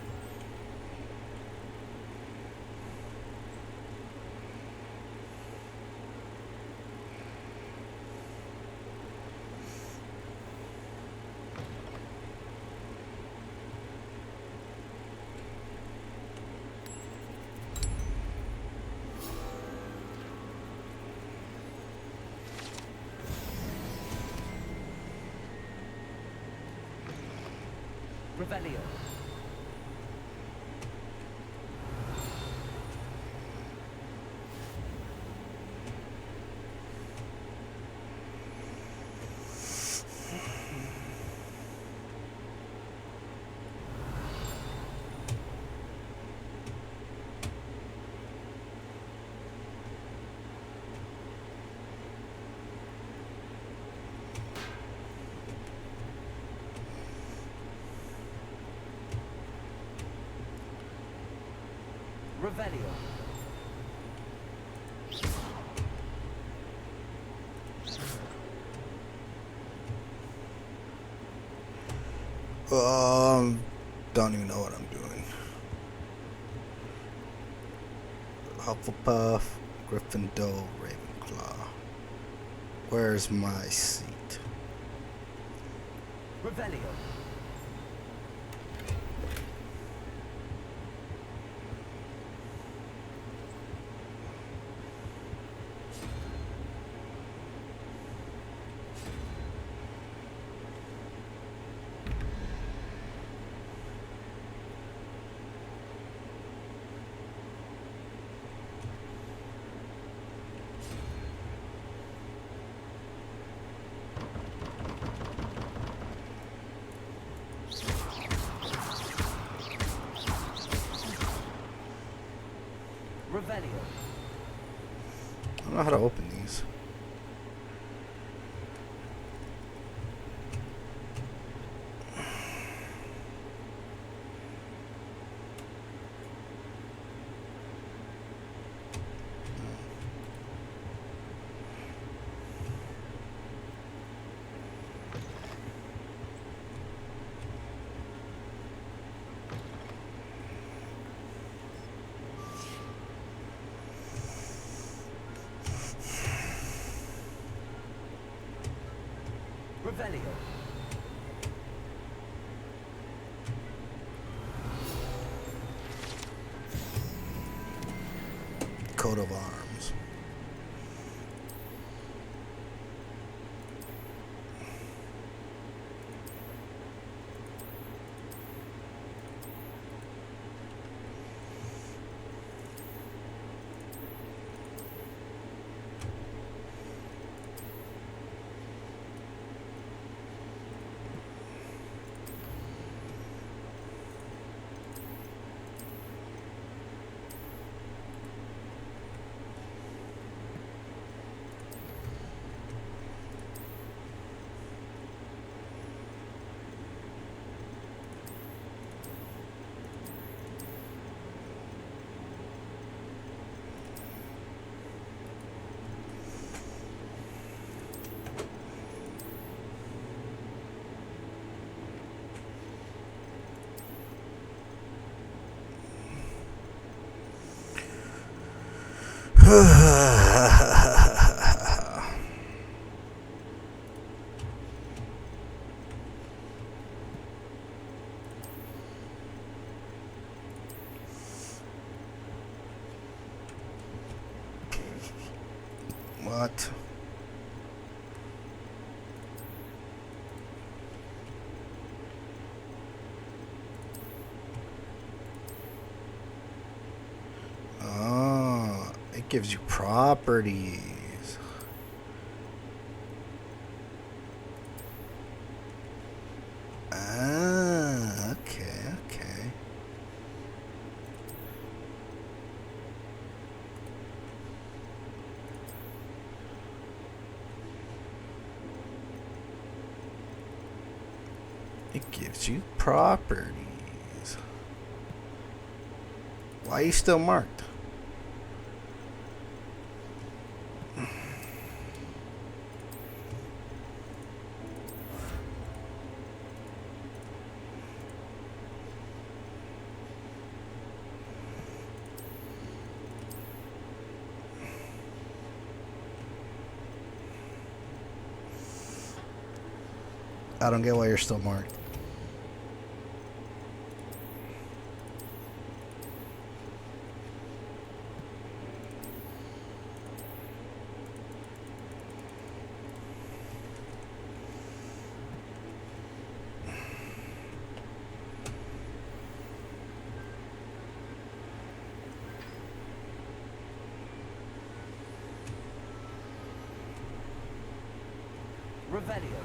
Revelio. Revelio. Don't even know what I'm doing. Hufflepuff, Gryffindor, Ravenclaw. Where's my seat? Revelio. Revelio. I don't know how to open these. Revelio. Coat of arms. What? It gives you properties. Ah, okay, okay. It gives you properties. Why are you still marked? I don't get why you're still marked. Revelio.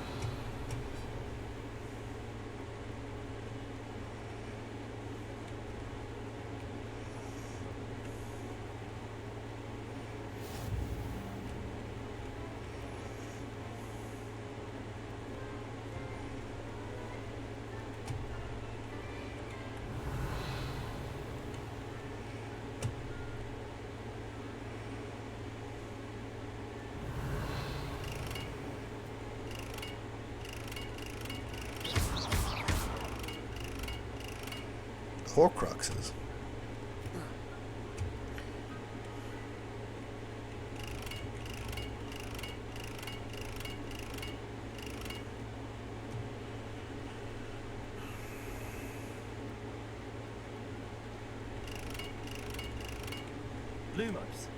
Horcruxes. Lumos.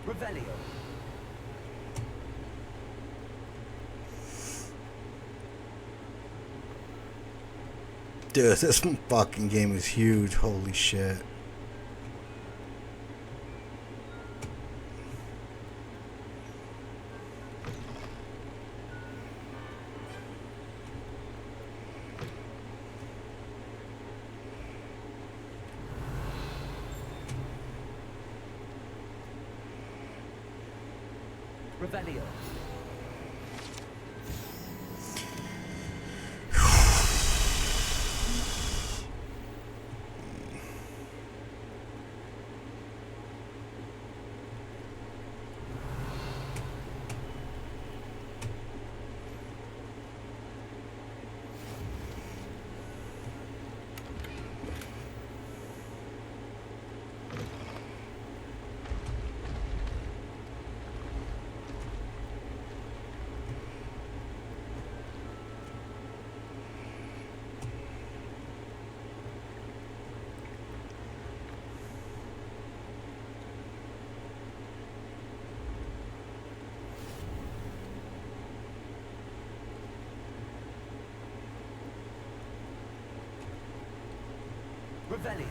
Revelio. Dude, this fucking game is huge. Holy shit. Revelio. Revelio.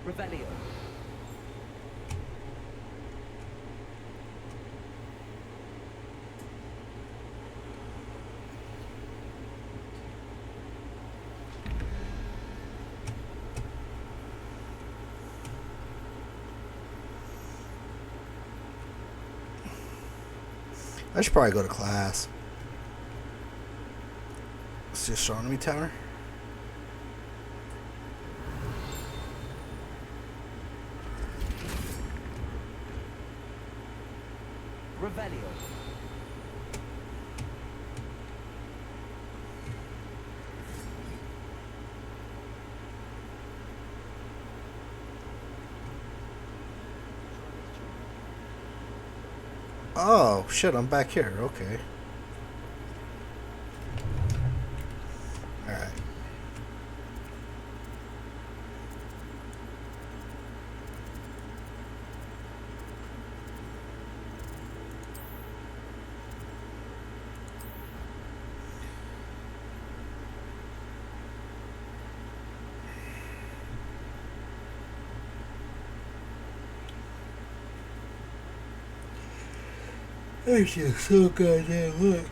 Revelio. I should probably go to class. It's the astronomy tower. Revelio. Oh, shit, I'm back here. Okay. Alright. This is so goddamn hot.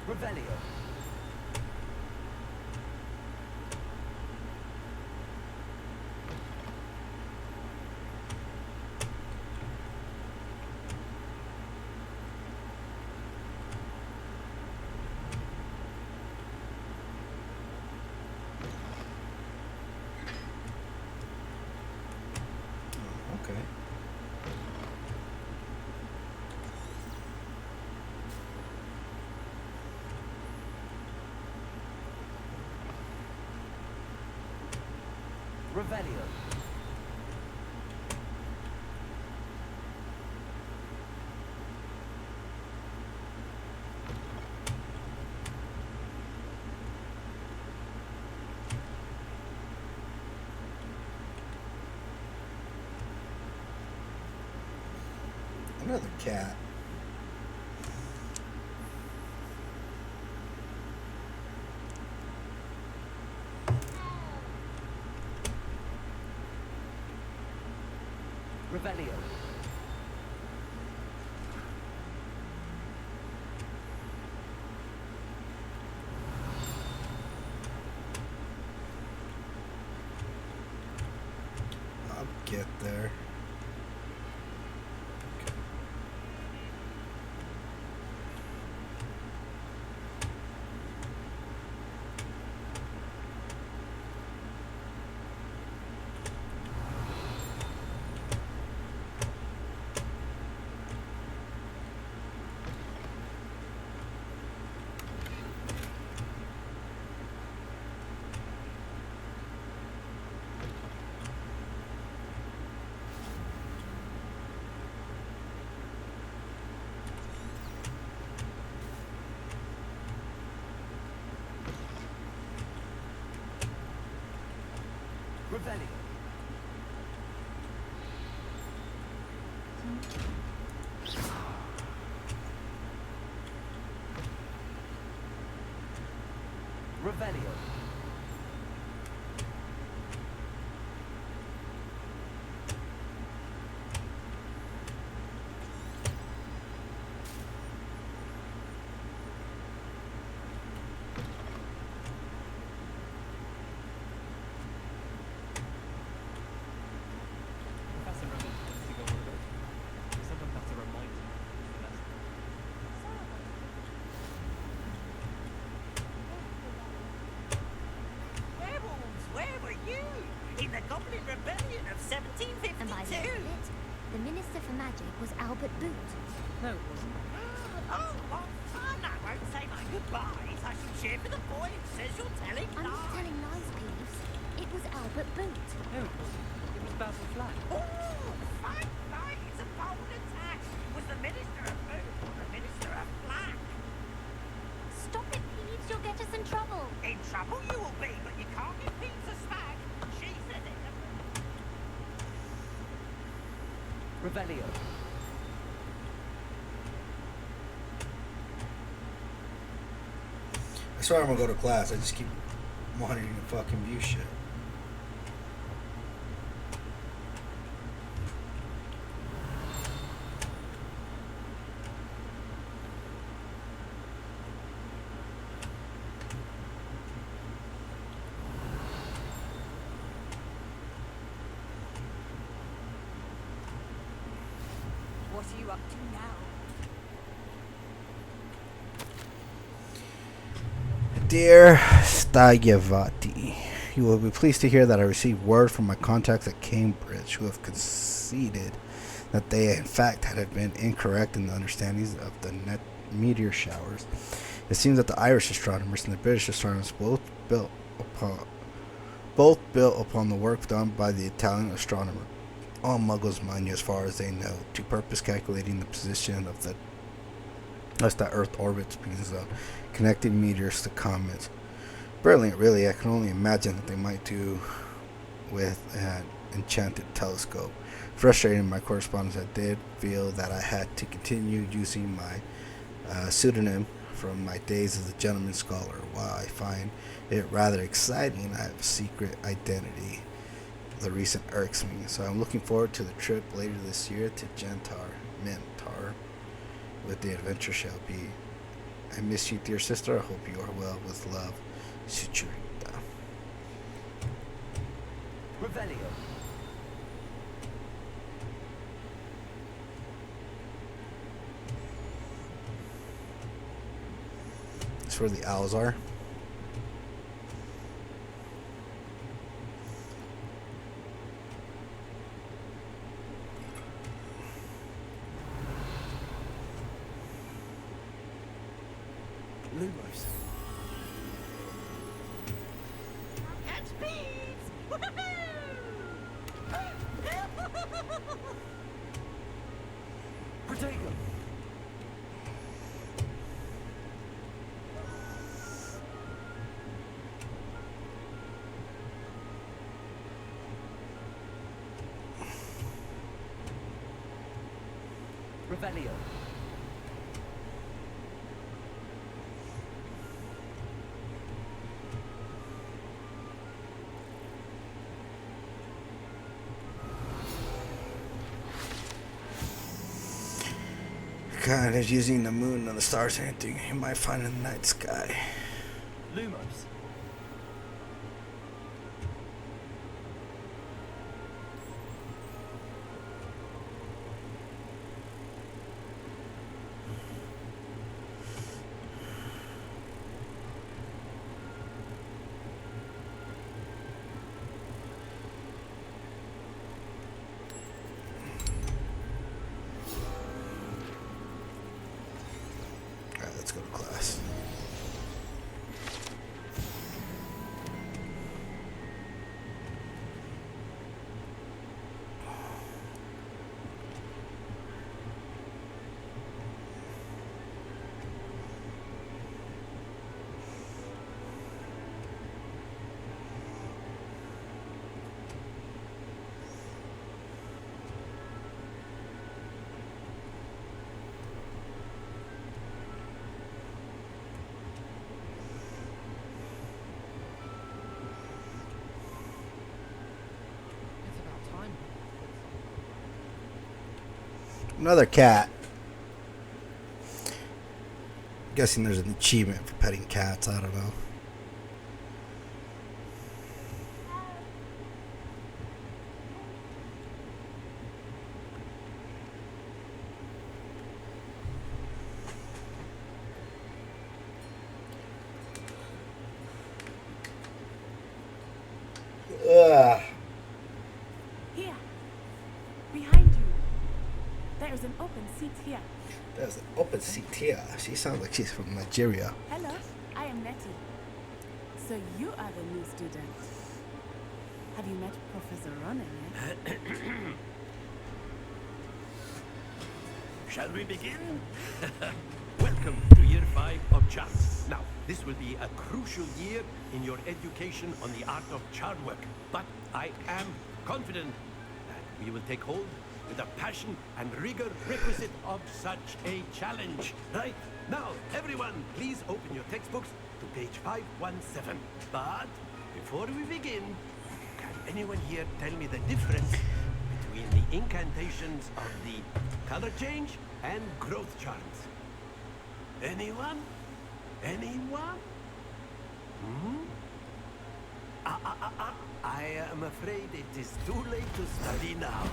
Revelio. Okay. Revelio. Another cat. Revelio. I'll get there. Revelio. Revelio. Professor Roman wants to go on a boat. Someone has to remind him. Werewolves, where were you? in the Goblin Rebellion of 1752. And by the end of it, the Minister for Magic was Albert Boot. No, it wasn't. Oh, what fun! I won't say my goodbyes. I shall cheer for the boy who says you're telling I'm not lies. telling lies, Peeves. It was Albert Boot. No, it wasn't. It was Basil Flack. Oh, fight, fight! It's a bold attack. Was the Minister of Boot or the Minister of Black? Stop it, Peeves. You'll get us in trouble. In trouble you will be, but you can't give Pete's a smack. She said it. Revelio. I swear I'm gonna go to class. I just keep wanting to fucking view shit. What are you up to now? Dear Stagevati, you will be pleased to hear that I received word from my contacts at Cambridge who have conceded that they in fact had been incorrect in the understandings of the net meteor showers. It seems that the Irish astronomers and the British astronomers both built upon the work done by the Italian astronomer. All muggles, mind you, as far as they know, to purpose calculating the position of the Earth orbits because of connecting meteors to comets. Brilliant, really. I can only imagine what they might do with an enchanted telescope. Frustrating my correspondence, I did feel that I had to continue using my pseudonym from my days as a gentleman scholar. While I find it rather exciting, I have a secret identity. The recent irks me, so I'm looking forward to the trip later this year to Mentar, what the adventure shall be. I miss you, dear sister. I hope you are well. With love, Suchurita. Revelio. It's where the owls are. Lumos. Catch bees! Protego. Revelio. God is using the moon and the stars and anything you might find in the night sky. Lumos. Alright, let's go to class. It's about time. Another cat. Guessing there's an achievement for petting cats. I don't know. Ugh. There's an open seat here. There's an open seat here. She sounds like she's from Nigeria. Hello, I am Nettie. So you are the new student. Have you met Professor Ronan yet? Shall we begin? Welcome to year 5 of charms. Now, this will be a crucial year in your education on the art of charm work. But I am confident that we will take hold with the passion and rigor requisite of such a challenge. Right? Now, everyone, please open your textbooks to page 517. But before we begin, can anyone here tell me the difference between the incantations of the color change and growth charms? Anyone? Anyone? I am afraid it is too late to study now.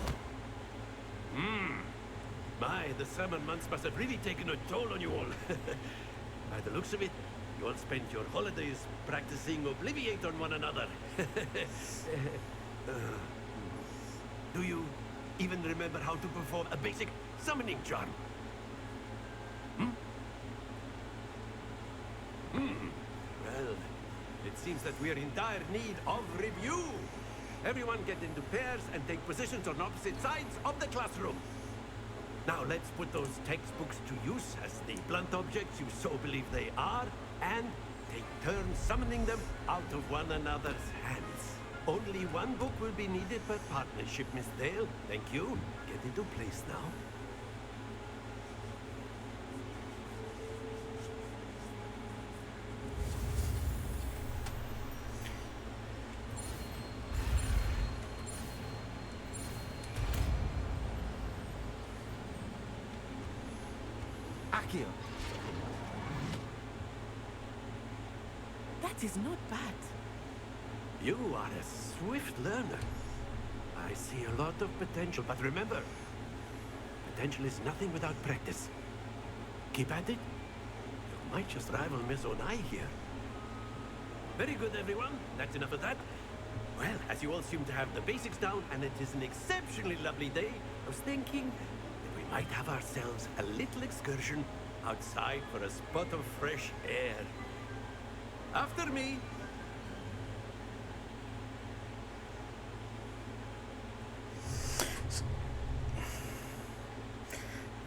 My, the summer months must have really taken a toll on you all. By the looks of it, you all spent your holidays practicing Obliviate on one another. Do you even remember how to perform a basic summoning charm? Well, it seems that we are in dire need of review. Everyone get into pairs and take positions on opposite sides of the classroom. Now let's put those textbooks to use as the blunt objects you so believe they are, and take turns summoning them out of one another's hands. Only one book will be needed per partnership, Miss Dale. Thank you. Get into place now. Akio. That is not bad. You are a swift learner. I see a lot of potential, but remember, potential is nothing without practice. Keep at it. You might just rival Miss Onai here. Very good, everyone. That's enough of that. Well, as you all seem to have the basics down, and it is an exceptionally lovely day, I was thinking that we might have ourselves a little excursion outside for a spot of fresh air. After me.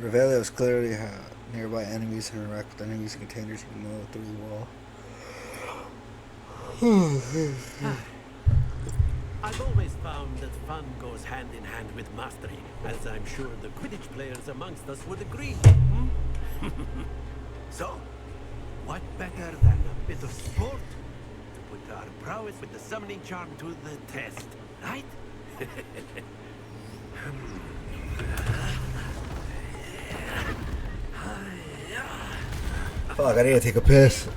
Revelio is clearly how nearby enemies and interact with enemies and containers you can move through the wall. I've always found that fun goes hand in hand with mastery, as I'm sure the Quidditch players amongst us would agree. So, what better than a bit of sport to put our prowess with the summoning charm to the test, right? Fuck, I need to take a piss.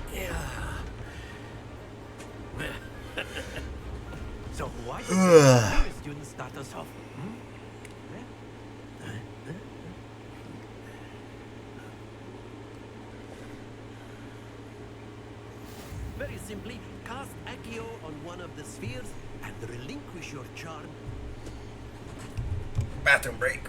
So why don't the students start us off? Very simply, cast Accio on one of the spheres and relinquish your charm. Bathroom break.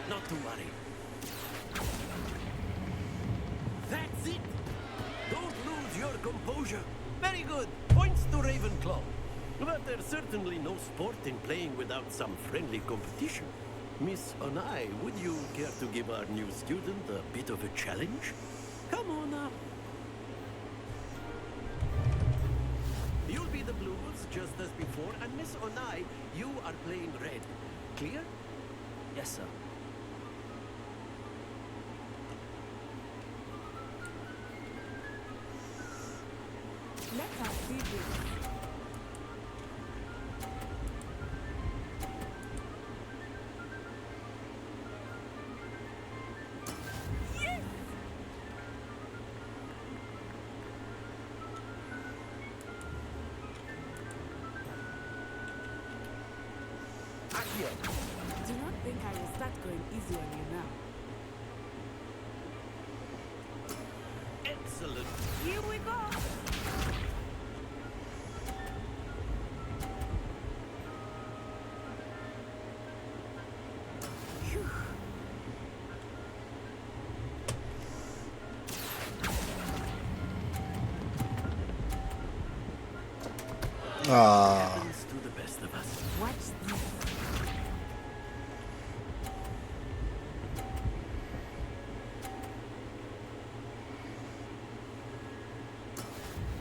Not to worry. That's it! Don't lose your composure. Very good. Points to Ravenclaw. But there's certainly no sport in playing without some friendly competition. Miss Onai, would you care to give our new student a bit of a challenge? Come on up. You'll be the blues, just as before, and Miss Onai, you are playing red. Clear? Yes, sir. Let us see this. Do not think I will start going easy on you now. Excellent. Here we go. Phew. Happens to the best of us. Watch this.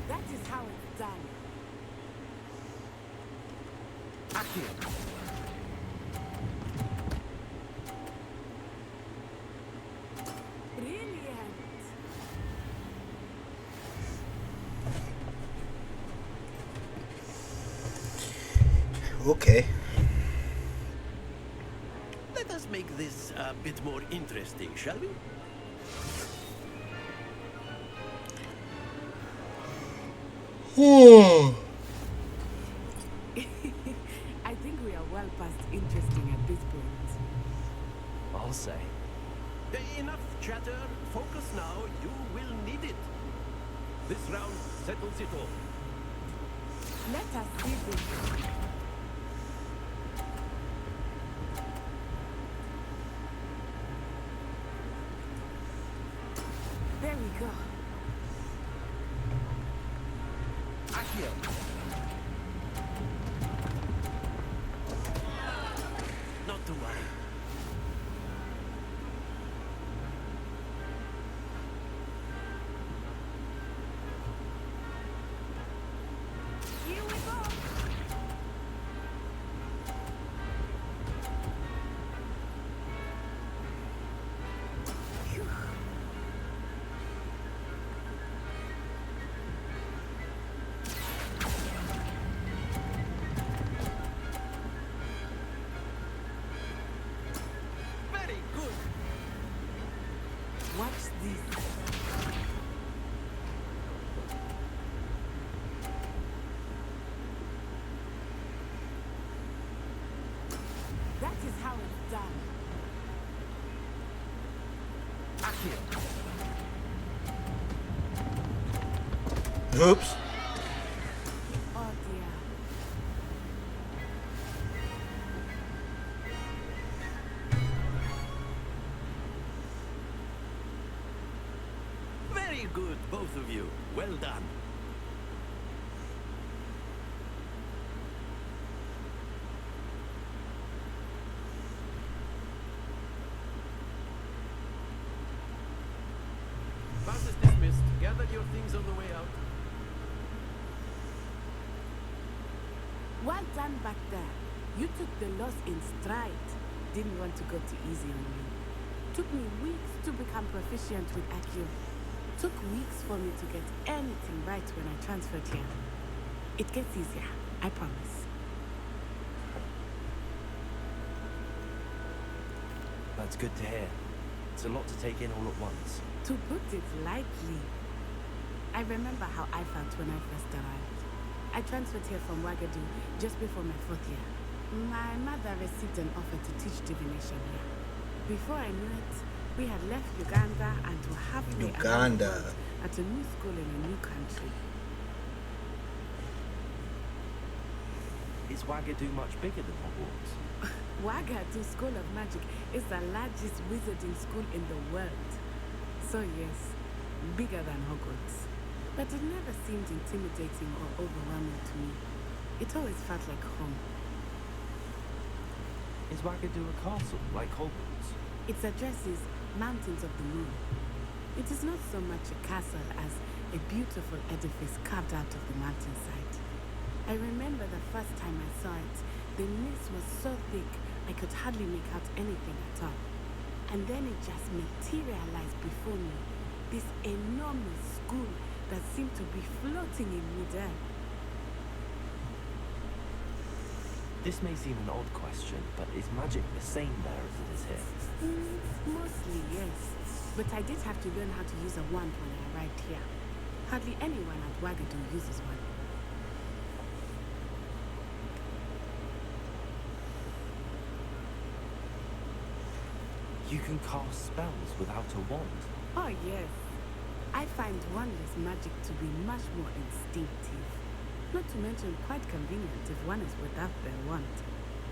That is how it's done. Accio. Brilliant. Okay. Let us make this a bit more interesting, shall we? I think we are well past interesting at this point. I'll say. Enough chatter. Focus now. You will need it. This round settles it all. Let us see this. There we go. Accio. Not to worry. Here we go. Phew. Very good. Watch this. That is how it's done. Accio. Oops. Oh dear. Very good, both of you. Well done. Class is dismissed. Gather your things on the way out. Well done back there. You took the loss in stride. Didn't want to go too easy on me. Took me weeks to become proficient with Accio. Took weeks for me to get anything right when I transferred here. It gets easier, I promise. That's good to hear. It's a lot to take in all at once. To put it lightly, I remember how I felt when I first arrived. I transferred here from Wizzard just before my 4th year. My mother received an offer to teach divination here. Before I knew it, we had left Uganda and were halfway around the world at a new school in a new country. Is Wizzard much bigger than Hogwarts? Wagadu School of Magic is the largest wizarding school in the world. So yes, bigger than Hogwarts. But it never seemed intimidating or overwhelming to me. It always felt like home. Is Wagadu a castle, like Hogwarts? Its address is Mountains of the Moon. It is not so much a castle as a beautiful edifice carved out of the mountainside. I remember the first time I saw it, the mist was so thick I could hardly make out anything at all. And then it just materialized before me, this enormous school that seemed to be floating in midair. This may seem an odd question, but is magic the same there as it is here? Mostly, yes. But I did have to learn how to use a wand when I arrived here. Hardly anyone at Wagadu uses one. You can cast spells without a wand. Oh yes. I find wandless magic to be much more instinctive. Not to mention quite convenient if one is without their wand.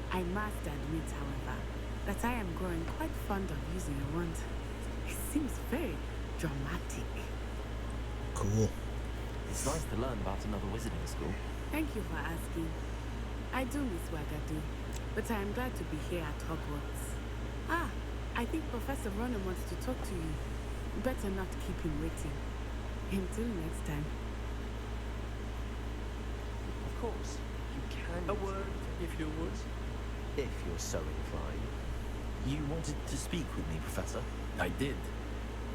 I must admit, however, that I am growing quite fond of using a wand. It seems very dramatic. Cool. It's nice to learn about another wizarding school. Thank you for asking. I do miss Wagadu, but I am glad to be here at Hogwarts. Ah, I think Professor Ronan wants to talk to you. Better not keep him waiting. Until next time. Of course, you can. A word, if you would. If you're so inclined. You wanted to speak with me, Professor? I did.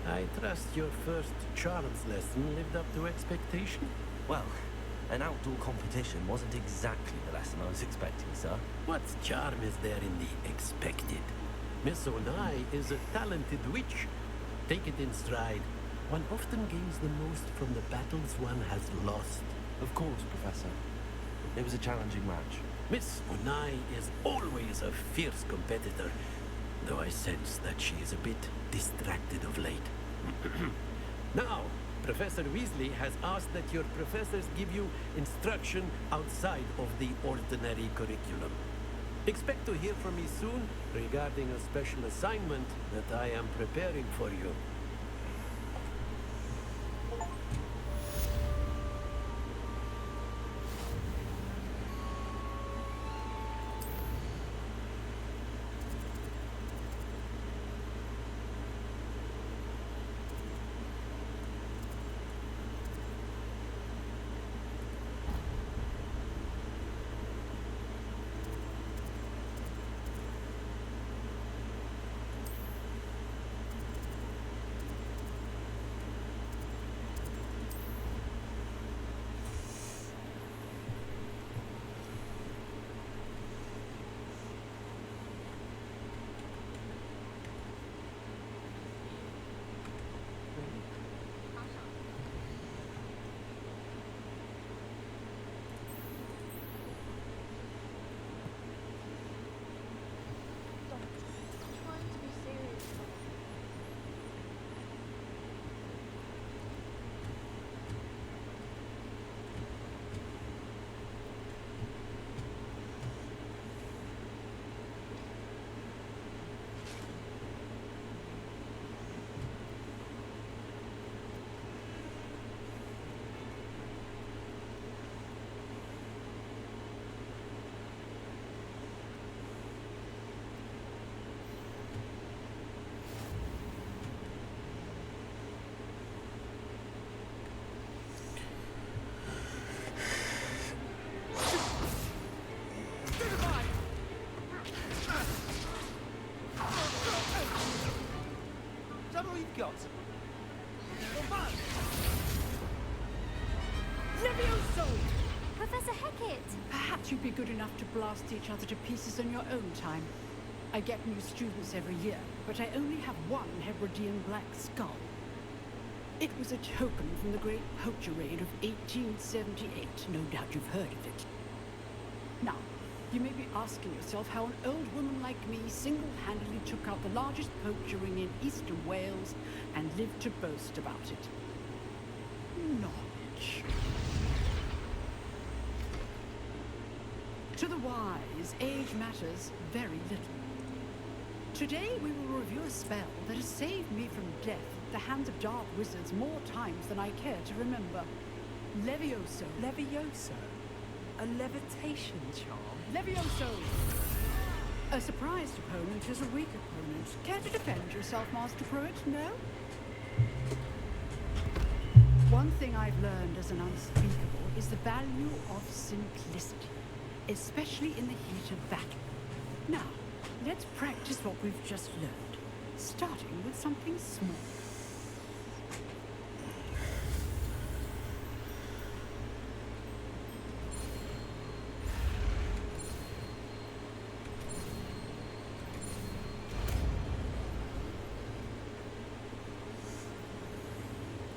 I trust your first charms lesson lived up to expectation? Well, an outdoor competition wasn't exactly the lesson I was expecting, sir. What charm is there in the expected? Miss Onai is a talented witch. Take it in stride. One often gains the most from the battles one has lost. Of course, Professor. It was a challenging match. Miss Onai is always a fierce competitor, though I sense that she is a bit distracted of late. Now, Professor Weasley has asked that your professors give you instruction outside of the ordinary curriculum. Expect to hear from me soon regarding a special assignment that I am preparing for you. got? Levioso! Professor Hecat! Perhaps you'd be good enough to blast each other to pieces in your own time. I get new students every year, but I only have one Hebridean black skull. It was a token from the Great Poacher Raid of 1878. No doubt you've heard of it. Now, you may be asking yourself how an old woman like me single-handedly took out the largest poacher ring in eastern Wales and lived to boast about it. Knowledge. To the wise, age matters very little. Today we will review a spell that has saved me from death at the hands of dark wizards more times than I care to remember. Levioso. Levioso? A levitation charm? Levioso! A surprised opponent is a weak opponent. Care to defend yourself, Master Pruitt? No? One thing I've learned as an unspeakable is the value of simplicity, especially in the heat of battle. Now, let's practice what we've just learned, starting with something small.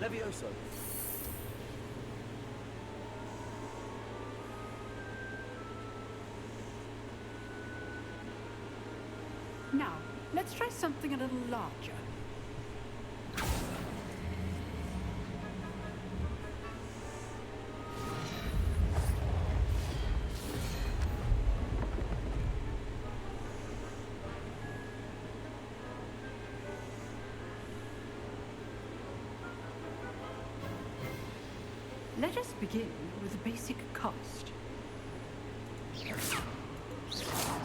Levioso. Now, let's try something a little larger. Let us begin with a basic cast.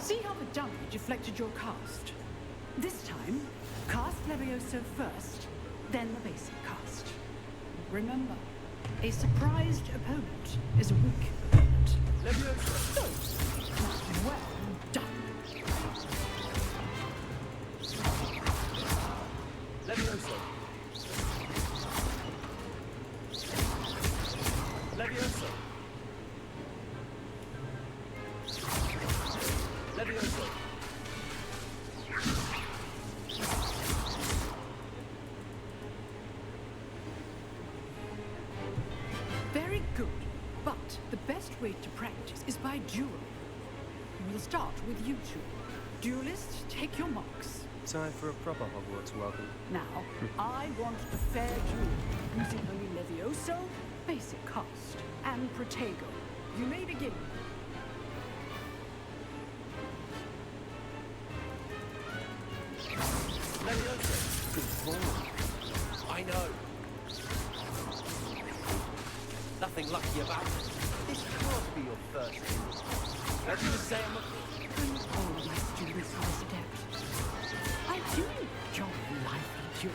See how the dummy deflected your cast? This time, cast Levioso first, then the basic cast. Remember, a surprised opponent is a weak opponent. Levioso. So, well done. Levioso. Levioso. Levioso. Very good. But the best way to practice is by dueling. We'll start with you two. Duelists, take your marks. Time for a proper Hogwarts welcome. Now, I want a fair duel using only Levioso, basic cast, and Protego. You may begin. Levioso. Good ball. I know. Nothing lucky about it. This can't be your first hit. Let's just say I'm a... All of my students are this adept. I do enjoy lively duel.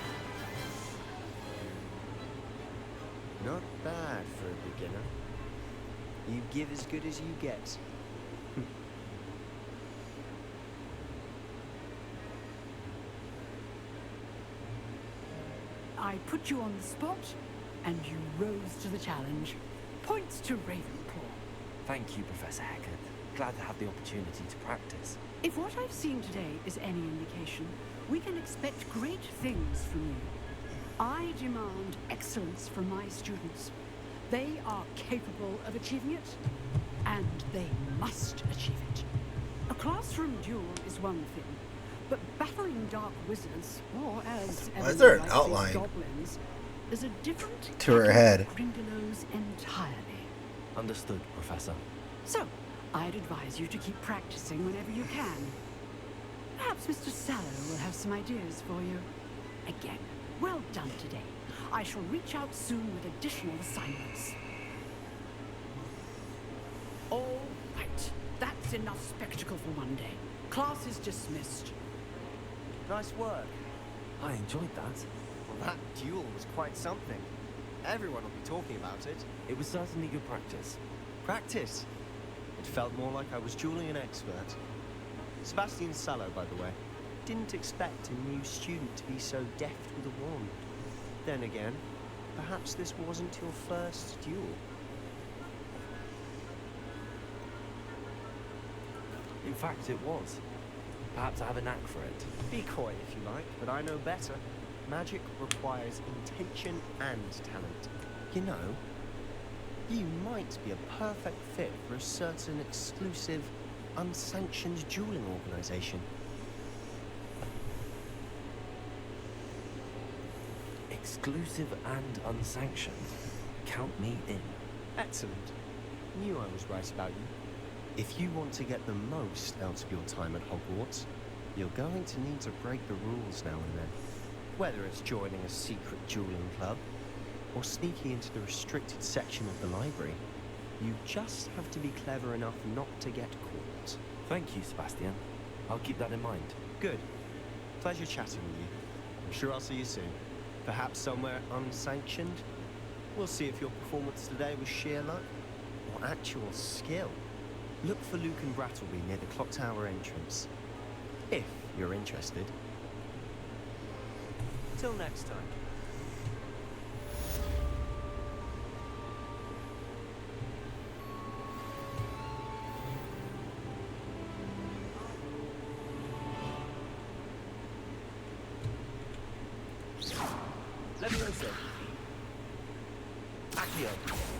Not bad for a beginner. You give as good as you get. I put you on the spot, and you rose to the challenge. Points to Ravenclaw. Thank you, Professor Heckard. Glad to have the opportunity to practice. If what I've seen today is any indication, we can expect great things from you. I demand excellence from my students. They are capable of achieving it, and they must achieve it. A classroom duel is one thing, but battling dark wizards, or as Why is there an Emily likes to say, outline goblins, is a different to her head? Grindylows entirely. Understood, Professor. So, I'd advise you to keep practicing whenever you can. Perhaps Mr. Sallow will have some ideas for you. Again, well done today. I shall reach out soon with additional assignments. All right, that's enough spectacle for one day. Class is dismissed. Nice work. I enjoyed that. Well, that duel was quite something. Everyone will be talking about it. It was certainly good practice. Practice? It felt more like I was dueling an expert. Sebastian Sallow, by the way. Didn't expect a new student to be so deft with a wand. Then again, perhaps this wasn't your first duel. In fact, it was. Perhaps I have a knack for it. Be coy if you like, but I know better. Magic requires intention and talent. You know, you might be a perfect fit for a certain exclusive, unsanctioned dueling organization. Exclusive and unsanctioned. Count me in. Excellent. Knew I was right about you. If you want to get the most out of your time at Hogwarts, you're going to need to break the rules now and then. Whether it's joining a secret dueling club, or sneaking into the restricted section of the library, you just have to be clever enough not to get caught. Thank you, Sebastian. I'll keep that in mind. Good. Pleasure chatting with you. I'm sure I'll see you soon. Perhaps somewhere unsanctioned? We'll see if your performance today was sheer luck or actual skill. Look for Luke and Brattleby near the clock tower entrance. If you're interested. Till next time. Levioso. Accio.